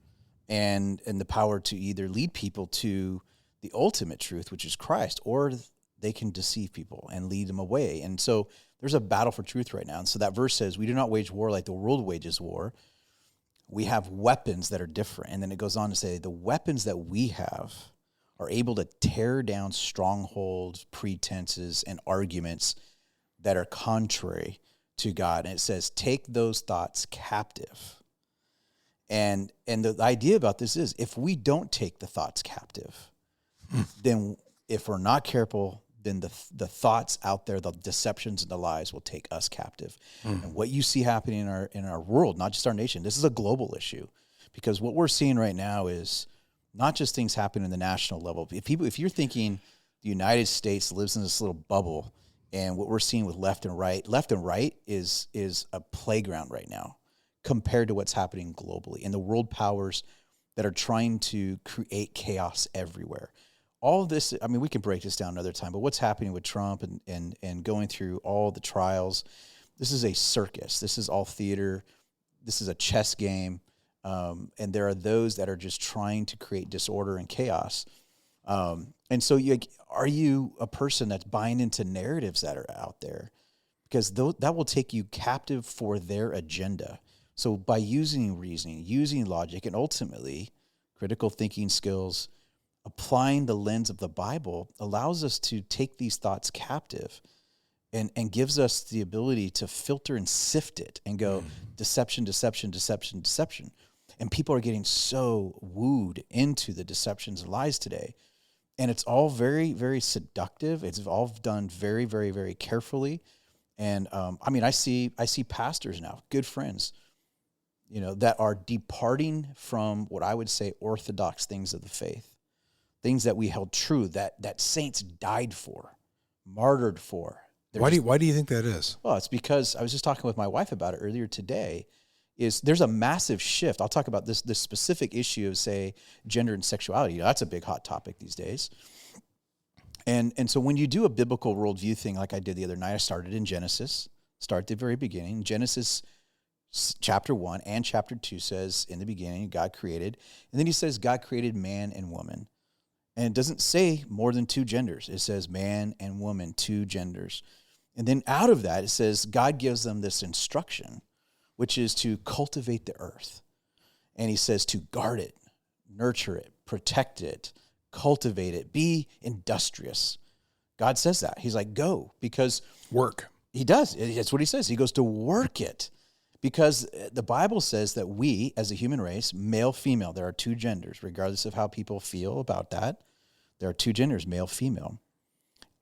And the power to either lead people to the ultimate truth, which is Christ, or they can deceive people and lead them away. And so there's a battle for truth right now. And so that verse says, we do not wage war like the world wages war. We have weapons that are different. And then it goes on to say, the weapons that we have are able to tear down strongholds, pretenses, and arguments that are contrary to God. And it says, take those thoughts captive And the idea about this is, if we don't take the thoughts captive, then if we're not careful, then the thoughts out there, the deceptions and the lies will take us captive. And what you see happening in our world, not just our nation, this is a global issue, because what we're seeing right now is not just things happening in the national level. If you're thinking the United States lives in this little bubble, and what we're seeing with left and right is a playground right now compared to what's happening globally, and the world powers that are trying to create chaos everywhere. All of this, I mean, we can break this down another time, but what's happening with Trump and going through all the trials, this is a circus. This is all theater. This is a chess game. And there are those that are just trying to create disorder and chaos. And so are you a person that's buying into narratives that are out there? Because that will take you captive for their agenda. So by using reasoning, using logic, and ultimately critical thinking skills, applying the lens of the Bible allows us to take these thoughts captive and gives us the ability to filter and sift it and go deception, deception, deception, deception. And people are getting so wooed into the deceptions and lies today. And it's all very, very seductive. It's all done very, very, very carefully. And I mean, I see pastors now, good friends, that are departing from what I would say orthodox things of the faith, things that we held true, that saints died for, martyred for. Why do you think that is? Well, it's because I was just talking with my wife about it earlier today. There's a massive shift. I'll talk about this specific issue of, say, gender and sexuality. That's a big hot topic these days. And so when you do a biblical worldview thing like I did the other night, I started in Genesis, start at the very beginning. Genesis chapter 1 and chapter 2 says, in the beginning, God created. And then he says, God created man and woman. And it doesn't say more than two genders. It says man and woman, two genders. And then out of that, it says God gives them this instruction, which is to cultivate the earth. And he says to guard it, nurture it, protect it, cultivate it, be industrious. God says that. He's like, go, because work. He does. That's what he says. He goes to work it. Because the Bible says that we, as a human race, male, female, there are two genders, regardless of how people feel about that. There are two genders, male, female.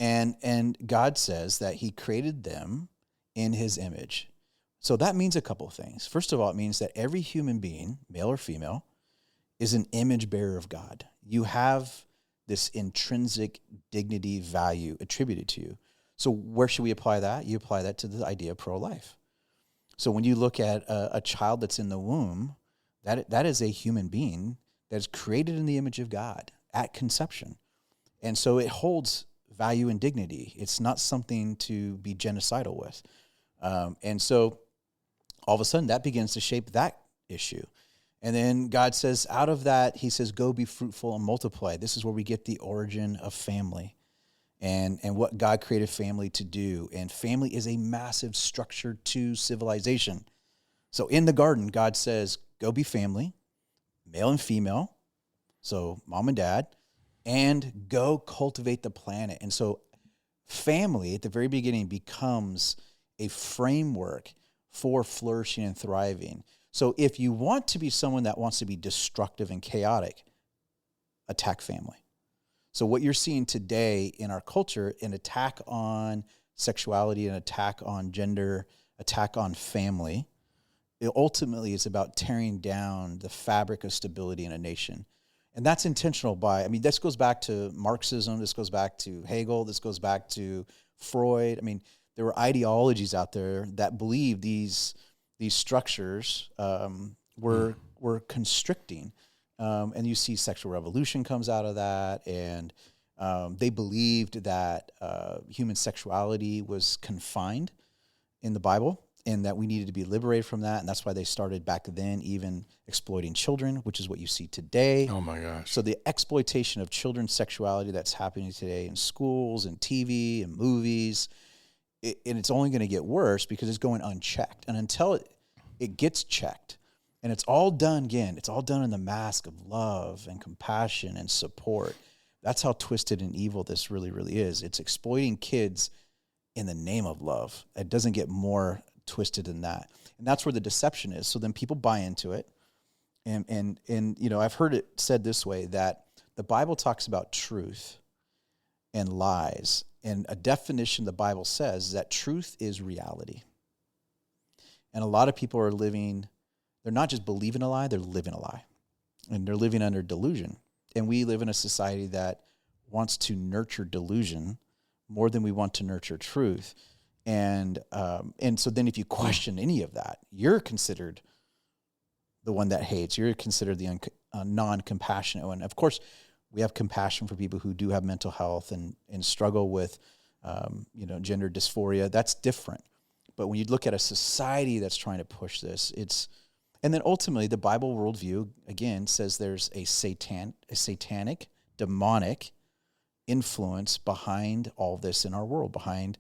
And God says that he created them in his image. So that means a couple of things. First of all, it means that every human being, male or female, is an image bearer of God. You have this intrinsic dignity, value attributed to you. So where should we apply that? You apply that to the idea of pro-life. So when you look at a child that's in the womb, that is a human being that is created in the image of God at conception. And so it holds value and dignity. It's not something to be genocidal with. And so all of a sudden that begins to shape that issue. And then God says, out of that, he says, go be fruitful and multiply. This is where we get the origin of family and what God created family to do. And family is a massive structure to civilization. So in the garden, God says, go be family, male and female, so mom and dad, and go cultivate the planet. And so family at the very beginning becomes a framework for flourishing and thriving. So if you want to be someone that wants to be destructive and chaotic, attack family. So what you're seeing today in our culture, an attack on sexuality, an attack on gender, attack on family, it ultimately is about tearing down the fabric of stability in a nation. And that's intentional this goes back to Marxism, this goes back to Hegel, this goes back to Freud. I mean, there were ideologies out there that believed these structures were constricting. And you see sexual revolution comes out of that. And they believed that human sexuality was confined in the Bible and that we needed to be liberated from that. And that's why they started back then even exploiting children, which is what you see today. Oh, my gosh. So the exploitation of children's sexuality that's happening today in schools and TV and movies, and it's only going to get worse because it's going unchecked. And until it gets checked, and it's all done, again, it's all done in the mask of love and compassion and support. That's how twisted and evil this really, really is. It's exploiting kids in the name of love. It doesn't get more twisted than that. And that's where the deception is. So then people buy into it. And you know, I've heard it said this way, that the Bible talks about truth and lies. And a definition the Bible says is that truth is reality. And a lot of people are living, they're not just believing a lie, they're living a lie. And they're living under delusion. And we live in a society that wants to nurture delusion more than we want to nurture truth. And so then if you question any of that, you're considered the one that hates. You're considered the non-compassionate one. Of course, we have compassion for people who do have mental health and struggle with, gender dysphoria. That's different. But when you look at a society that's trying to push this, and then ultimately the Bible worldview, again, says there's a satanic, demonic influence behind all this in our world, behind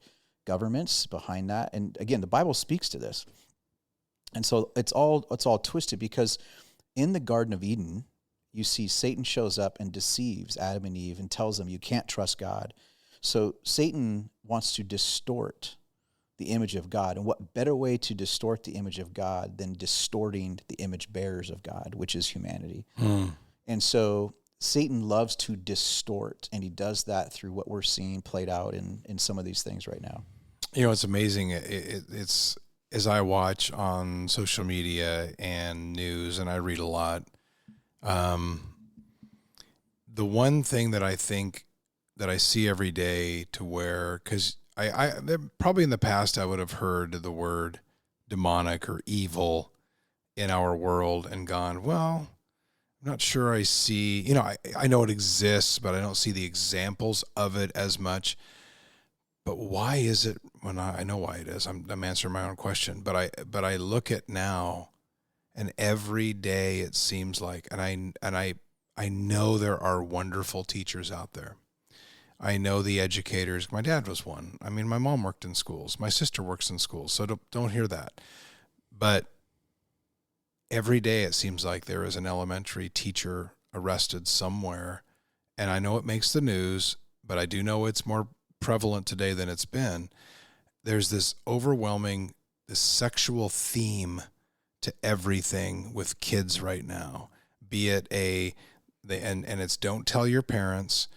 governments, behind that. And again, the Bible speaks to this. And so it's all twisted, because in the Garden of Eden, you see Satan shows up and deceives Adam and Eve and tells them you can't trust God. So Satan wants to distort the image of God. And what better way to distort the image of God than distorting the image bearers of God, which is humanity. And so Satan loves to distort, and he does that through what we're seeing played out in some of these things right now. You know, it's amazing. It's as I watch on social media and news, and I read a lot, the one thing that I think that I see every day, to where, because I probably in the past I would have heard the word demonic or evil in our world and gone, well, I'm not sure I see, you know, I know it exists, but I don't see the examples of it as much. But why is it, when I know why it is, I'm answering my own question, but I look at now, and every day it seems like, and I know there are wonderful teachers out there. I know the educators. My dad was one. I mean, my mom worked in schools. My sister works in schools, so don't hear that. But every day it seems like there is an elementary teacher arrested somewhere, and I know it makes the news, but I do know it's more prevalent today than it's been. There's this overwhelming, this sexual theme to everything with kids right now. Be it and it's don't tell your parents,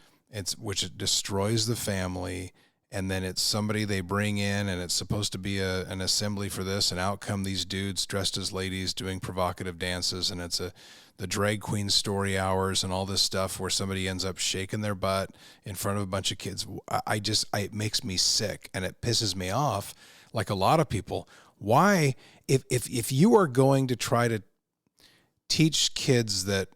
which it destroys the family, and then it's somebody they bring in, and it's supposed to be an assembly for this, and out come these dudes dressed as ladies doing provocative dances, and it's the drag queen story hours and all this stuff where somebody ends up shaking their butt in front of a bunch of kids. It makes me sick, and it pisses me off, like a lot of people. Why, if you are going to try to teach kids that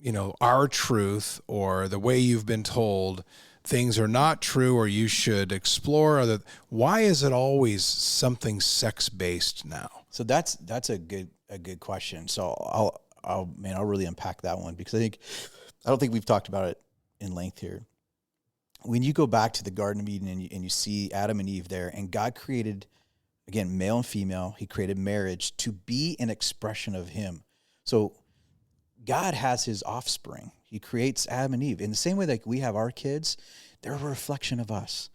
you know, our truth, or the way you've been told things are not true, or you should explore why is it always something sex-based now? So that's a good question. So I'll really unpack that one, because I don't think we've talked about it in length here. When you go back to the Garden of Eden and you see Adam and Eve there, and God created, again, male and female, he created marriage to be an expression of him. So God has his offspring. He creates Adam and Eve in the same way that we have our kids. They're a reflection of us.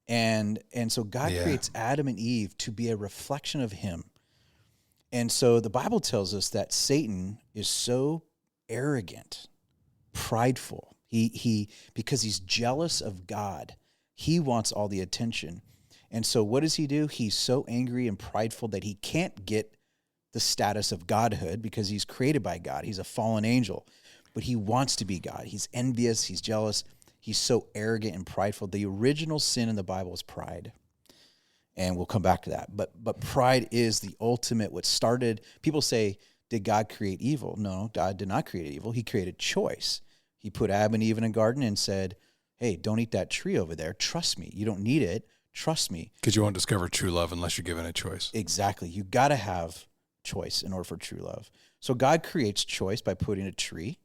And so God creates Adam and Eve to be a reflection of him. And so the Bible tells us that Satan is so arrogant, prideful. Because he's jealous of God, he wants all the attention. And so what does he do? He's so angry and prideful that he can't get the status of godhood, because he's created by God. He's a fallen angel, but he wants to be God. He's envious. He's jealous. He's so arrogant and prideful. The original sin in the Bible is pride. And we'll come back to that. But pride is the ultimate, what started, people say, did God create evil? No, God did not create evil. He created choice. He put Adam and Eve in a garden and said, hey, don't eat that tree over there. Trust me. You don't need it. Trust me. Because you won't discover true love unless you're given a choice. Exactly. You got to have choice in order for true love. So God creates choice by putting a tree,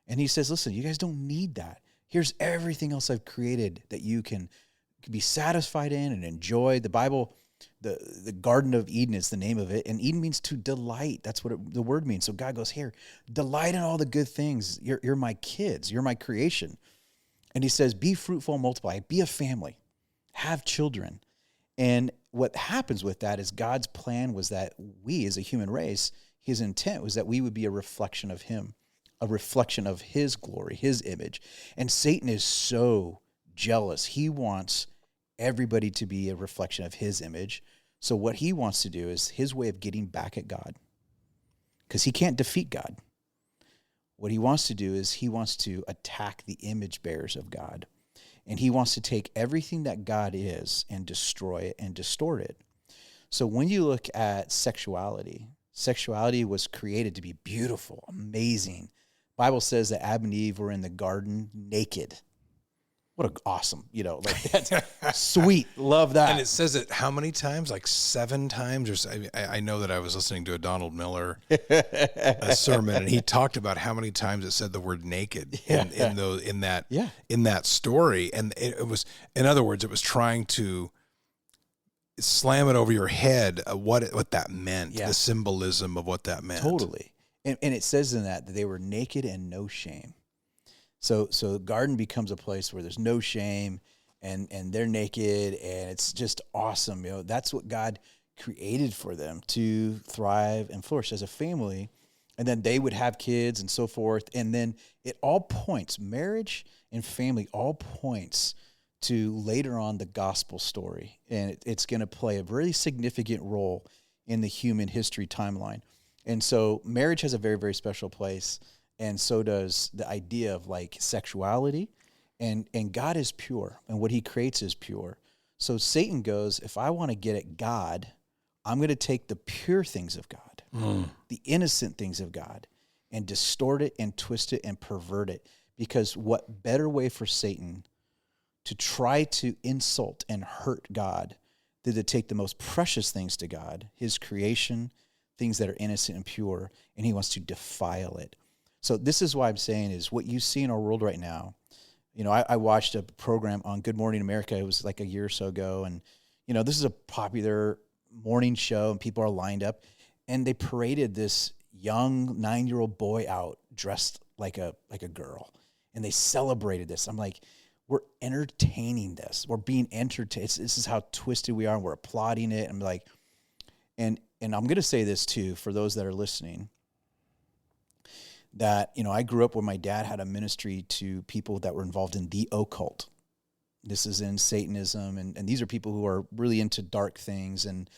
and he says, listen, you guys don't need that. Here's everything else I've created that you can be satisfied in and enjoy. The Bible, the Garden of Eden is the name of it, and Eden means to delight. That's what the word means. So God goes, here, delight in all the good things. You're my kids. You're my creation. And he says, be fruitful and multiply. Be a family. Have children. And what happens with that is God's plan was that we, as a human race, his intent was that we would be a reflection of him, a reflection of his glory, his image. And Satan is so jealous. He wants everybody to be a reflection of his image. So what he wants to do is his way of getting back at God, because he can't defeat God. What he wants to do is he wants to attack the image bearers of God. And he wants to take everything that God is and destroy it and distort it. So when you look at sexuality, sexuality was created to be beautiful, amazing. Bible says that Adam and Eve were in the garden naked. What an awesome, like that's sweet. Love that. And it says it how many times? Like 7 times? Or I know that I was listening to a Donald Miller a sermon, and he talked about how many times it said the word naked in that story. And it was, in other words, it was trying to slam it over your head what that meant, the symbolism of what that meant. Totally. And it says in that they were naked and no shame. So the garden becomes a place where there's no shame, and they're naked, and it's just awesome. That's what God created for them, to thrive and flourish as a family. And then they would have kids and so forth. And then it all points, marriage and family all points to later on the gospel story. And it's going to play a really significant role in the human history timeline. And so marriage has a very, very special place. And so does the idea of like sexuality, and God is pure, and what he creates is pure. So Satan goes, if I want to get at God, I'm going to take the pure things of God, the innocent things of God, and distort it and twist it and pervert it. Because what better way for Satan to try to insult and hurt God than to take the most precious things to God, his creation, things that are innocent and pure, and he wants to defile it. So this is why I'm saying is what you see in our world right now. I watched a program on Good Morning America. It was like a year or so ago. And, this is a popular morning show, and people are lined up. And they paraded this young 9-year-old boy out dressed like a girl. And they celebrated this. I'm like, we're entertaining this. We're being entertained. This is how twisted we are, and we're applauding it. I'm like, and I'm going to say this too, for those that are listening, that, I grew up where my dad had a ministry to people that were involved in the occult. This is in Satanism, and these are people who are really into dark things, and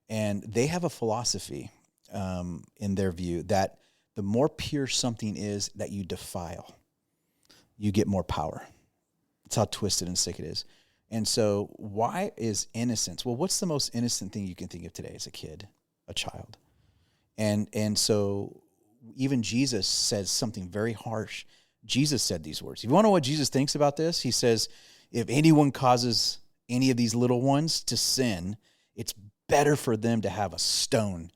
they have a philosophy in their view that the more pure something is that you defile, you get more power. That's how twisted and sick it is. And so why is innocence? Well, what's the most innocent thing you can think of today as a kid, a child? And so even Jesus says something very harsh. Jesus said these words. If you want to know what Jesus thinks about this, he says, if anyone causes any of these little ones to sin, it's better for them to have a stone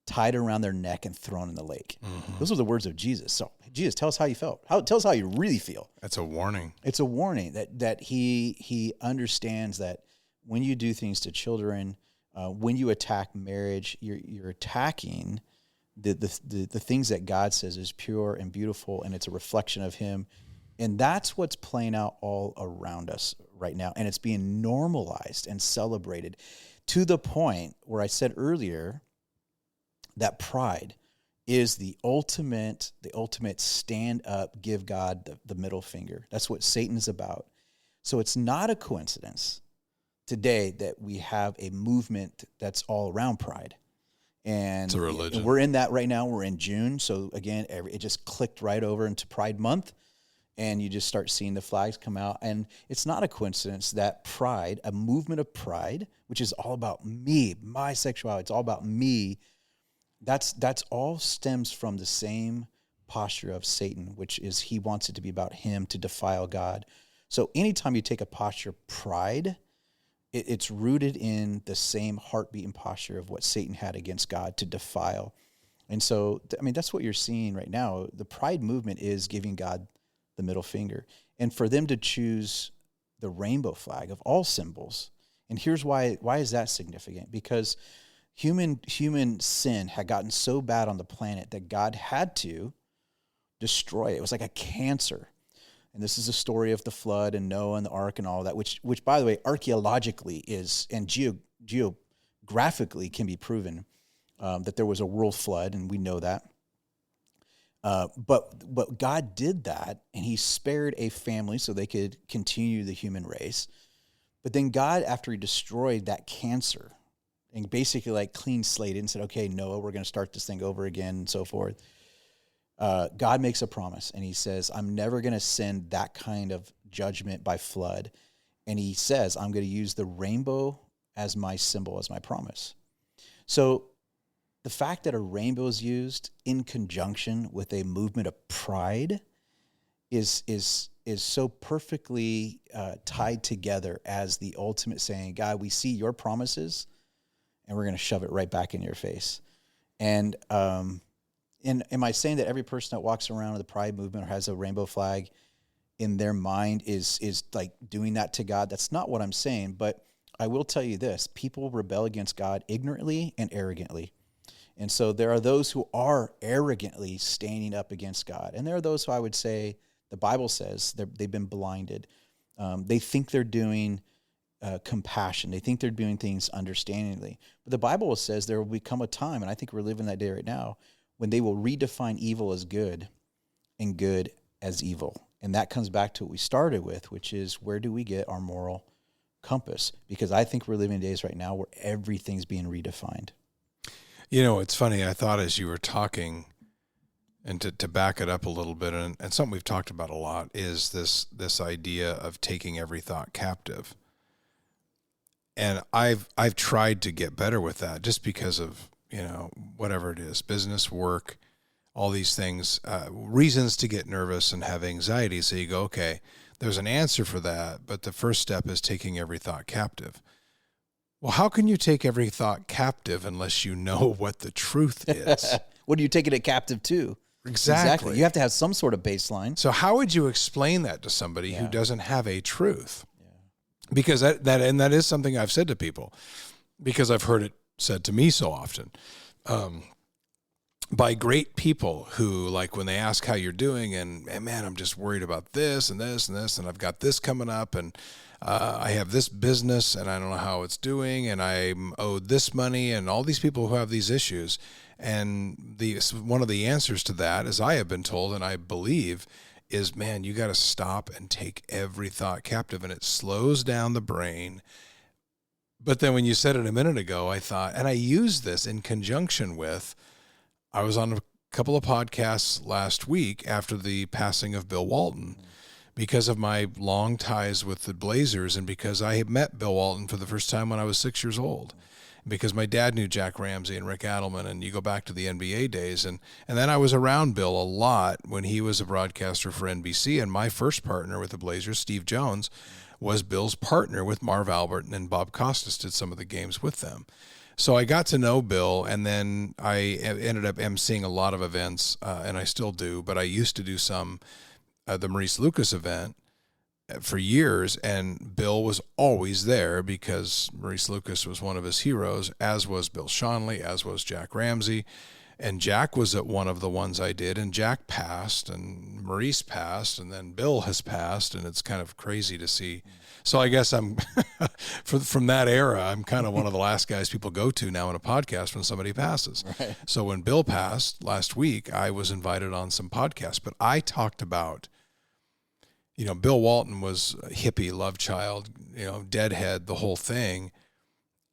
tied around their neck and thrown in the lake. Mm-hmm. Those are the words of Jesus. So Jesus, tell us how you felt. Tell us how you really feel. That's a warning. It's a warning that he understands that when you do things to children, when you attack marriage, you're attacking the things that God says is pure and beautiful, and it's a reflection of him. And that's what's playing out all around us right now. And it's being normalized and celebrated to the point where I said earlier that pride is the ultimate stand up, give God the middle finger. That's what Satan is about. So it's not a coincidence today that we have a movement that's all around pride. And it's a religion. And we're in that right now. We're in June. So again, it just clicked right over into Pride Month, and you just start seeing the flags come out. And it's not a coincidence that pride, a movement of pride, which is all about me, my sexuality, it's all about me. That's all stems from the same posture of Satan, which is he wants it to be about him, to defile God. So anytime you take a posture of pride, it's rooted in the same heartbeat and posture of what Satan had against God, to defile. And so, that's what you're seeing right now. The pride movement is giving God the middle finger. And for them to choose the rainbow flag of all symbols, and here's why is that significant? Because human sin had gotten so bad on the planet that God had to destroy it. It was like a cancer. And this is a story of the flood and Noah and the ark and all that, which by the way, archaeologically is, and graphically can be proven that there was a world flood, and we know that. But God did that, and he spared a family so they could continue the human race. But then God, after he destroyed that cancer and basically like clean slated and said, okay, Noah, we're going to start this thing over again and so forth. God makes a promise, and he says, I'm never going to send that kind of judgment by flood. And he says, I'm going to use the rainbow as my symbol, as my promise. So the fact that a rainbow is used in conjunction with a movement of pride is so perfectly tied together as the ultimate saying, God, we see your promises, and we're going to shove it right back in your face. And am I saying that every person that walks around with the pride movement or has a rainbow flag in their mind is like doing that to God? That's not what I'm saying, but I will tell you this: people rebel against God ignorantly and arrogantly. And so there are those who are arrogantly standing up against God. And there are those who I would say, the Bible says they've been blinded. They think they're doing compassion. They think they're doing things understandingly. But the Bible says there will become a time, and I think we're living that day right now, when they will redefine evil as good and good as evil. And that comes back to what we started with, which is, where do we get our moral compass? Because I think we're living days right now where everything's being redefined. You know, it's funny. I thought as you were talking, and to back it up a little bit, and something we've talked about a lot is this idea of taking every thought captive. And I've tried to get better with that, just because of, whatever it is, business, work, all these things, reasons to get nervous and have anxiety. So you go, okay, there's an answer for that, but the first step is taking every thought captive. Well, how can you take every thought captive unless you know what the truth is? What are you taking it captive to? Exactly. You have to have some sort of baseline. So how would you explain that to somebody who doesn't have a truth? Yeah. Because that is something I've said to people, because I've heard it said to me so often, by great people who, like, when they ask how you're doing, and man, I'm just worried about this and this and this, and I've got this coming up, and I have this business and I don't know how it's doing, and I'm owed this money, and all these people who have these issues. And one of the answers to that, as I have been told, and I believe, is, man, you got to stop and take every thought captive, and it slows down the brain. But then when you said it a minute ago, I thought, and I used this in conjunction with, I was on a couple of podcasts last week after the passing of Bill Walton, because of my long ties with the Blazers, and because I had met Bill Walton for the first time when I was 6 years old, because my dad knew Jack Ramsey and Rick Adelman, and you go back to the NBA days. And then I was around Bill a lot when he was a broadcaster for NBC, and my first partner with the Blazers, Steve Jones, was Bill's partner with Marv Albert, and Bob Costas did some of the games with them. So I got to know Bill, and then I ended up emceeing a lot of events, and I still do, but I used to do some the Maurice Lucas event for years, and Bill was always there because Maurice Lucas was one of his heroes, as was Bill Schonely, as was Jack Ramsey. And Jack was at one of the ones I did, and Jack passed, and Maurice passed, and then Bill has passed, and it's kind of crazy to see. So I guess I'm, from that era, I'm kind of one of the last guys people go to now in a podcast when somebody passes. Right. So when Bill passed last week, I was invited on some podcasts, but I talked about, Bill Walton was a hippie, love child, deadhead, the whole thing,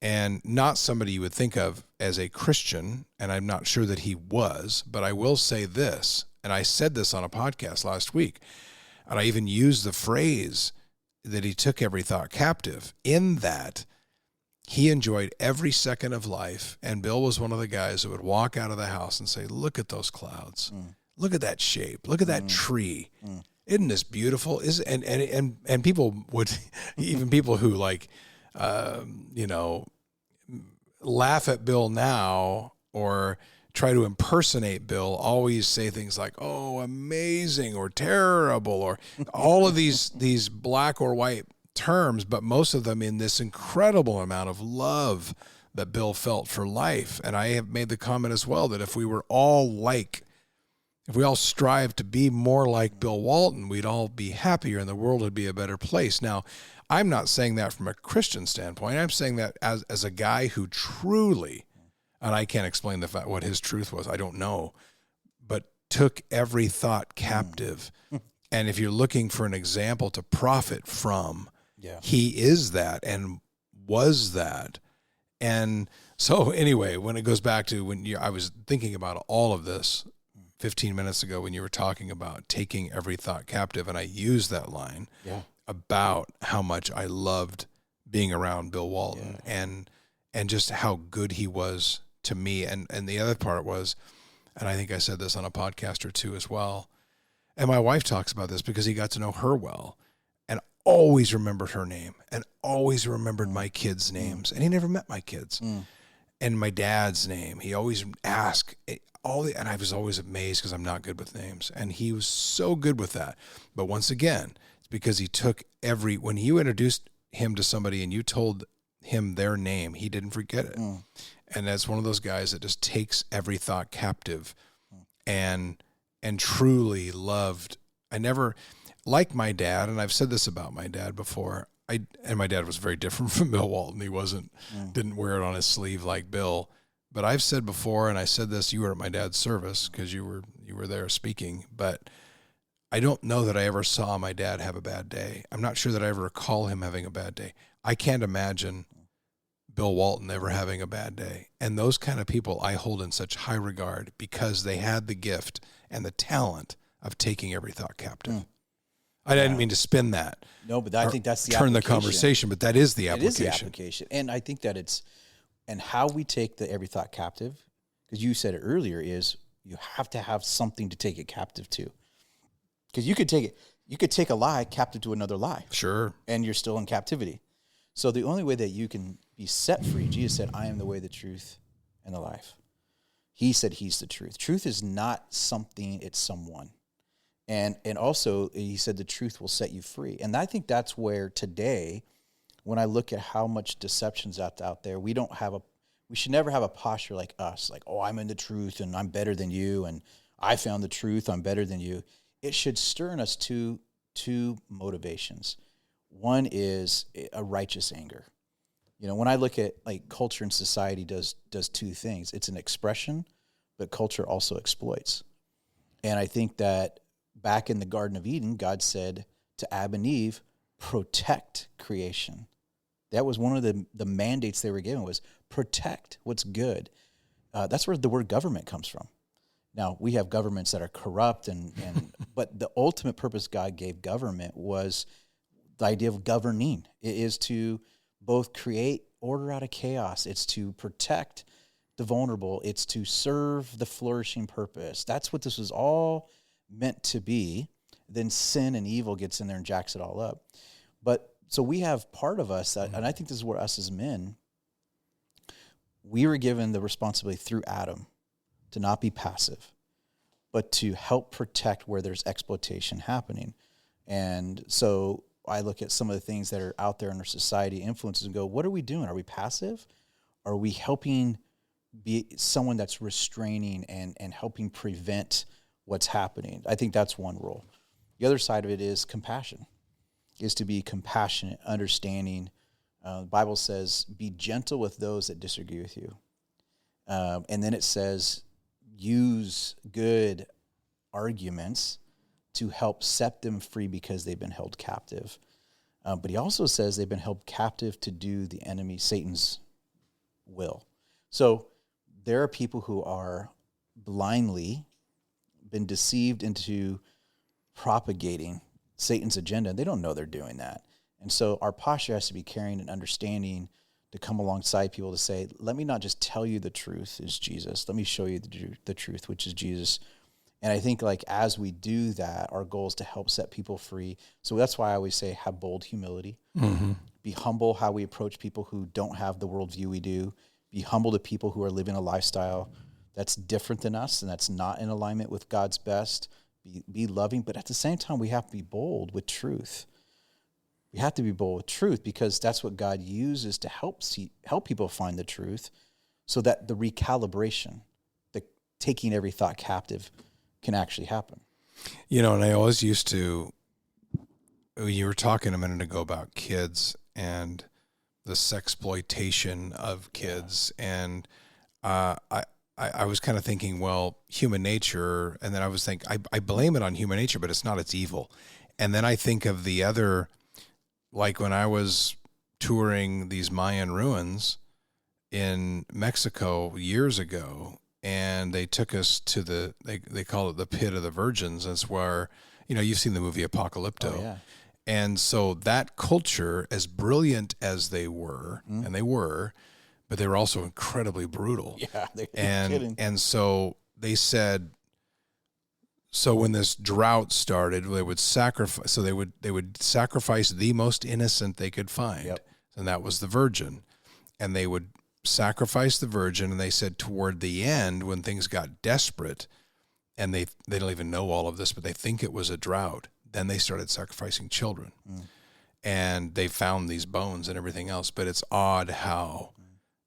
and not somebody you would think of as a Christian, and I'm not sure that he was, but I will say this, and I said this on a podcast last week, and I even used the phrase that he took every thought captive, in that he enjoyed every second of life, and Bill was one of the guys that would walk out of the house and say, look at those clouds, look at that shape, look at that tree. Isn't this beautiful? And people would, even people who laugh at Bill now or try to impersonate Bill, always say things like, oh, amazing or terrible, or all of these black or white terms, but most of them in this incredible amount of love that Bill felt for life. And I have made the comment as well that if we all strive to be more like Bill Walton, we'd all be happier and the world would be a better place. Now, I'm not saying that from a Christian standpoint. I'm saying that as a guy who truly, and I can't explain the fact what his truth was. I don't know, but took every thought captive. And if you're looking for an example to profit from, he is that and was that. And so anyway, when it goes back to I was thinking about all of this 15 minutes ago when you were talking about taking every thought captive, and I used that line about how much I loved being around Bill Walton and just how good he was to me. And the other part was, and I think I said this on a podcast or two as well, and my wife talks about this because he got to know her well and always remembered her name and always remembered my kids' names. And he never met my kids. And my dad's name. He always asked and I was always amazed because I'm not good with names. And he was so good with that. But once again, it's because he took when you introduced him to somebody and you told him their name, he didn't forget it. And that's one of those guys that just takes every thought captive and truly loved. I never, like my dad, and I've said this about my dad before, and my dad was very different from Bill Walton. He didn't wear it on his sleeve like Bill. But I've said before, and I said this, you were at my dad's service because you were there speaking, but I don't know that I ever saw my dad have a bad day. I'm not sure that I ever recall him having a bad day. I can't imagine Bill Walton ever having a bad day. And those kind of people I hold in such high regard because they had the gift and the talent of taking every thought captive. I didn't mean to spin that. No, but I think that's the turn the conversation, but that is the application. It is the application. And I think that and how we take the every thought captive, because you said it earlier, is you have to have something to take it captive to. Because you could take a lie captive to another lie. Sure. And you're still in captivity. So the only way that you can be set free, Jesus said, I am the way, the truth, and the life. He said he's the truth. Truth is not something, it's someone. And also, he said the truth will set you free. And I think that's where today, when I look at how much deception's out there, we should never have a posture like us, like, oh, I'm in the truth and I'm better than you, and I found the truth, I'm better than you. It should stir in us two motivations. One is a righteous anger. You know, when I look at like culture and society does two things. It's an expression, but culture also exploits. And I think that back in the Garden of Eden, God said to Adam and Eve, protect creation. That was one of the mandates they were given, was protect what's good. That's where the word government comes from. Now, we have governments that are corrupt, but the ultimate purpose God gave government was the idea of governing. It is to both create order out of chaos. It's to protect the vulnerable. It's to serve the flourishing purpose. That's what this was all meant to be. Then sin and evil gets in there and jacks it all up. But so we have part of us, and I think this is where us as men, we were given the responsibility through Adam to not be passive, but to help protect where there's exploitation happening. And so I look at some of the things that are out there in our society, influences, and go, what are we doing? Are we passive? Are we helping be someone that's restraining and helping prevent what's happening? I think that's one role. The other side of it is compassion, is to be compassionate, understanding. The Bible says, be gentle with those that disagree with you. And then it says, use good arguments to help set them free because they've been held captive. But he also says they've been held captive to do the enemy, Satan's will. So there are people who are blindly been deceived into propagating Satan's agenda. They don't know they're doing that. And so our posture has to be caring and understanding to come alongside people to say, let me not just tell you the truth is Jesus. Let me show you the truth, which is Jesus. And I think like as we do that, our goal is to help set people free. So that's why I always say have bold humility. Mm-hmm. Be humble how we approach people who don't have the worldview we do. Be humble to people who are living a lifestyle that's different than us and that's not in alignment with God's best. Be loving, but at the same time, we have to be bold with truth. We have to be bold with truth because that's what God uses to help people find the truth so that the recalibration, the taking every thought captive can actually happen. You know, and I always used to, you were talking a minute ago about kids and the sexploitation of kids, and I was kind of thinking, well, human nature, and then I was thinking, I blame it on human nature, but it's not, it's evil. And then I think of the other, like when I was touring these Mayan ruins in Mexico years ago, and they took us to they call it the Pit of the Virgins. That's where, you've seen the movie Apocalypto. Oh, yeah. And so that culture, as brilliant as they were, and they were, but they were also incredibly brutal. Yeah, they're kidding. And so they said, so when this drought started, they would sacrifice. So they would sacrifice the most innocent they could find, and that was the virgin. And they would sacrifice the virgin. And they said toward the end, when things got desperate, and they don't even know all of this, but they think it was a drought, then they started sacrificing children. And they found these bones and everything else. But it's odd how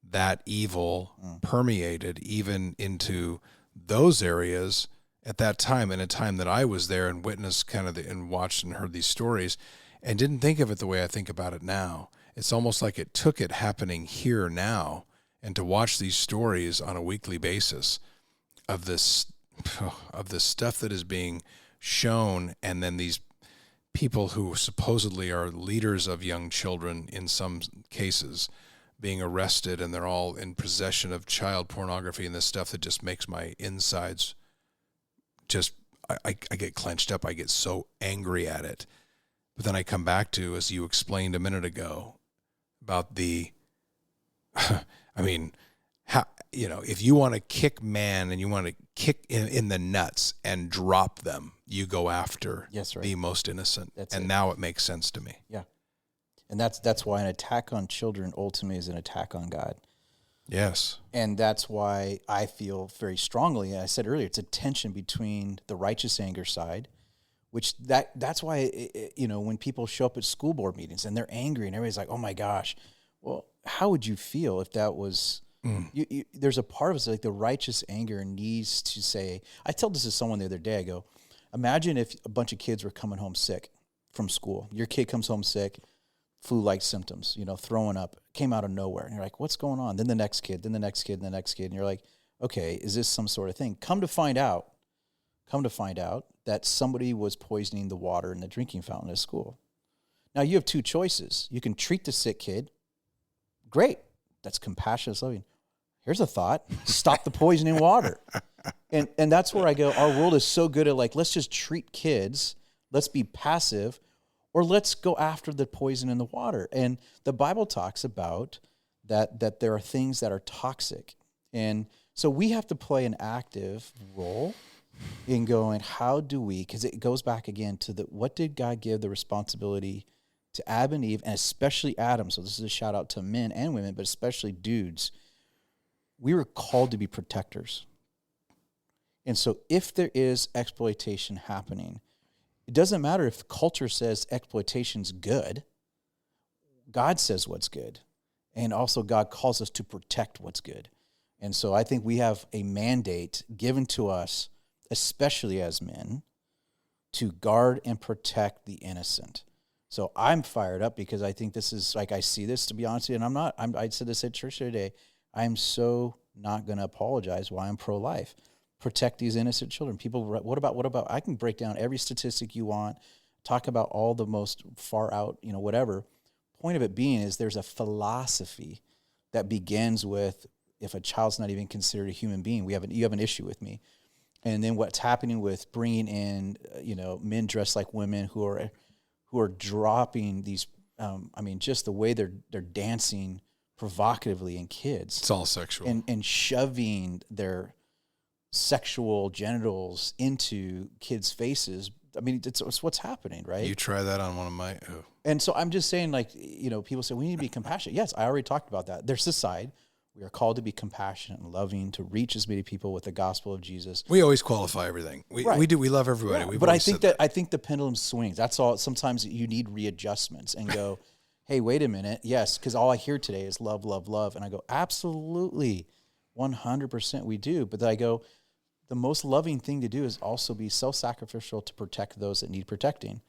that evil permeated even into those areas at that time, in a time that I was there and witnessed kind of and watched and heard these stories, and didn't think of it the way I think about it now. It's almost like it took it happening here now, and to watch these stories on a weekly basis of this stuff that is being shown, and then these people who supposedly are leaders of young children in some cases being arrested, and they're all in possession of child pornography and this stuff that just makes my insides just, I get clenched up. I get so angry at it. But then I come back to, as you explained a minute ago, about the, I mean, how, if you want to kick man and you want to kick in the nuts and drop them, you go after the most innocent. Now it makes sense to me. Yeah. And that's why an attack on children ultimately is an attack on God. Yes. And that's why I feel very strongly, I said earlier, it's a tension between the righteous anger side, which that's why, when people show up at school board meetings and they're angry and everybody's like, oh my gosh, well, how would you feel if that was, there's a part of us, like the righteous anger needs to say, I told this to someone the other day, I go, imagine if a bunch of kids were coming home sick from school. Your kid comes home sick, flu-like symptoms, throwing up, came out of nowhere. And you're like, what's going on? Then the next kid, then the next kid, and the next kid. And you're like, okay, is this some sort of thing? Come to find out that somebody was poisoning the water in the drinking fountain at school. Now you have two choices. You can treat the sick kid. Great. That's compassionate, loving. Here's a thought. Stop the poisoning water. And that's where I go, our world is so good at let's just treat kids. Let's be passive. Or let's go after the poison in the water. And the Bible talks about that there are things that are toxic. And so we have to play an active role in going, how do we, because it goes back again to what did God give the responsibility to Adam and Eve, and especially Adam. So this is a shout out to men and women, but especially dudes. We were called to be protectors. And so if there is exploitation happening, it doesn't matter if culture says exploitation's good. God says what's good. And also God calls us to protect what's good. And so I think we have a mandate given to us, especially as men, to guard and protect the innocent. So I'm fired up because I think this is, I see this, to be honest with you, and I said this at church the other day, I'm so not going to apologize why I'm pro-life. Protect these innocent children. People, what about, I can break down every statistic you want, talk about all the most far out, whatever. Point of it being is there's a philosophy that begins with, if a child's not even considered a human being, you have an issue with me. And then what's happening with bringing in, men dressed like women who are dropping these, just the way they're dancing provocatively in kids. It's all sexual. And shoving their sexual genitals into kids' faces. It's what's happening, right? You try that on one of my... Oh. And so I'm just saying, people say, we need to be compassionate. Yes, I already talked about that. There's this side. We are called to be compassionate and loving, to reach as many people with the gospel of Jesus. We always qualify everything. We do. We love everybody. Yeah, but I think the pendulum swings. That's all. Sometimes you need readjustments and go, hey, wait a minute. Yes, because all I hear today is love, love, love. And I go, absolutely, 100% we do. But then I go, the most loving thing to do is also be self-sacrificial to protect those that need protecting.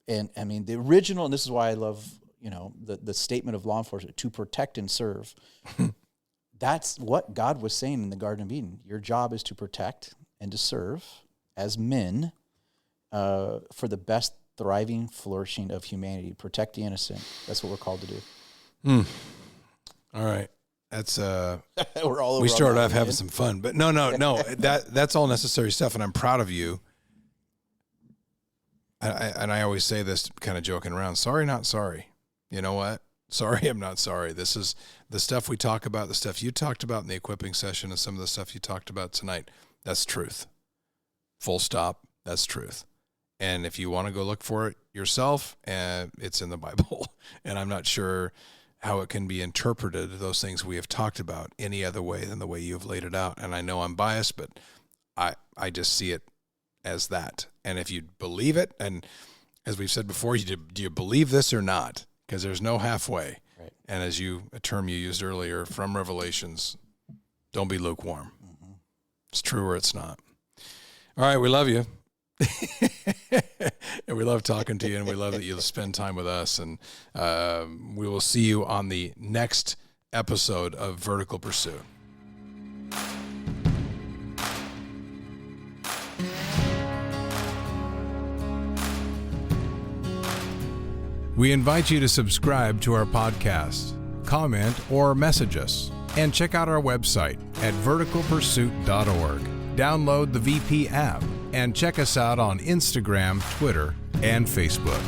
And I mean, the original, and this is why I love, the statement of law enforcement, to protect and serve. That's what God was saying in the Garden of Eden. Your job is to protect and to serve as men for the best thriving, flourishing of humanity. Protect the innocent. That's what we're called to do. All right. That's we're all over we started on off that, having man. some fun, but no, that's all necessary stuff, and I'm proud of you. I always say this kind of joking around. Sorry, not sorry. You know what? Sorry, I'm not sorry. This is the stuff we talk about, the stuff you talked about in the equipping session, and some of the stuff you talked about tonight. That's truth. Full stop. That's truth. And if you want to go look for it yourself, it's in the Bible. And I'm not sure how it can be interpreted, those things we have talked about, any other way than the way you've laid it out. And I know I'm biased, but I just see it as that. And if you believe it, and as we've said before, do you believe this or not? Because there's no halfway. Right. And as a term you used earlier from Revelations, don't be lukewarm. Mm-hmm. It's true or it's not. All right, we love you. And we love talking to you, and we love that you spend time with us. And we will see you on the next episode of Vertical Pursuit. We invite you to subscribe to our podcast, comment, or message us, and check out our website at verticalpursuit.org. Download the VP app and check us out on Instagram, Twitter, and Facebook.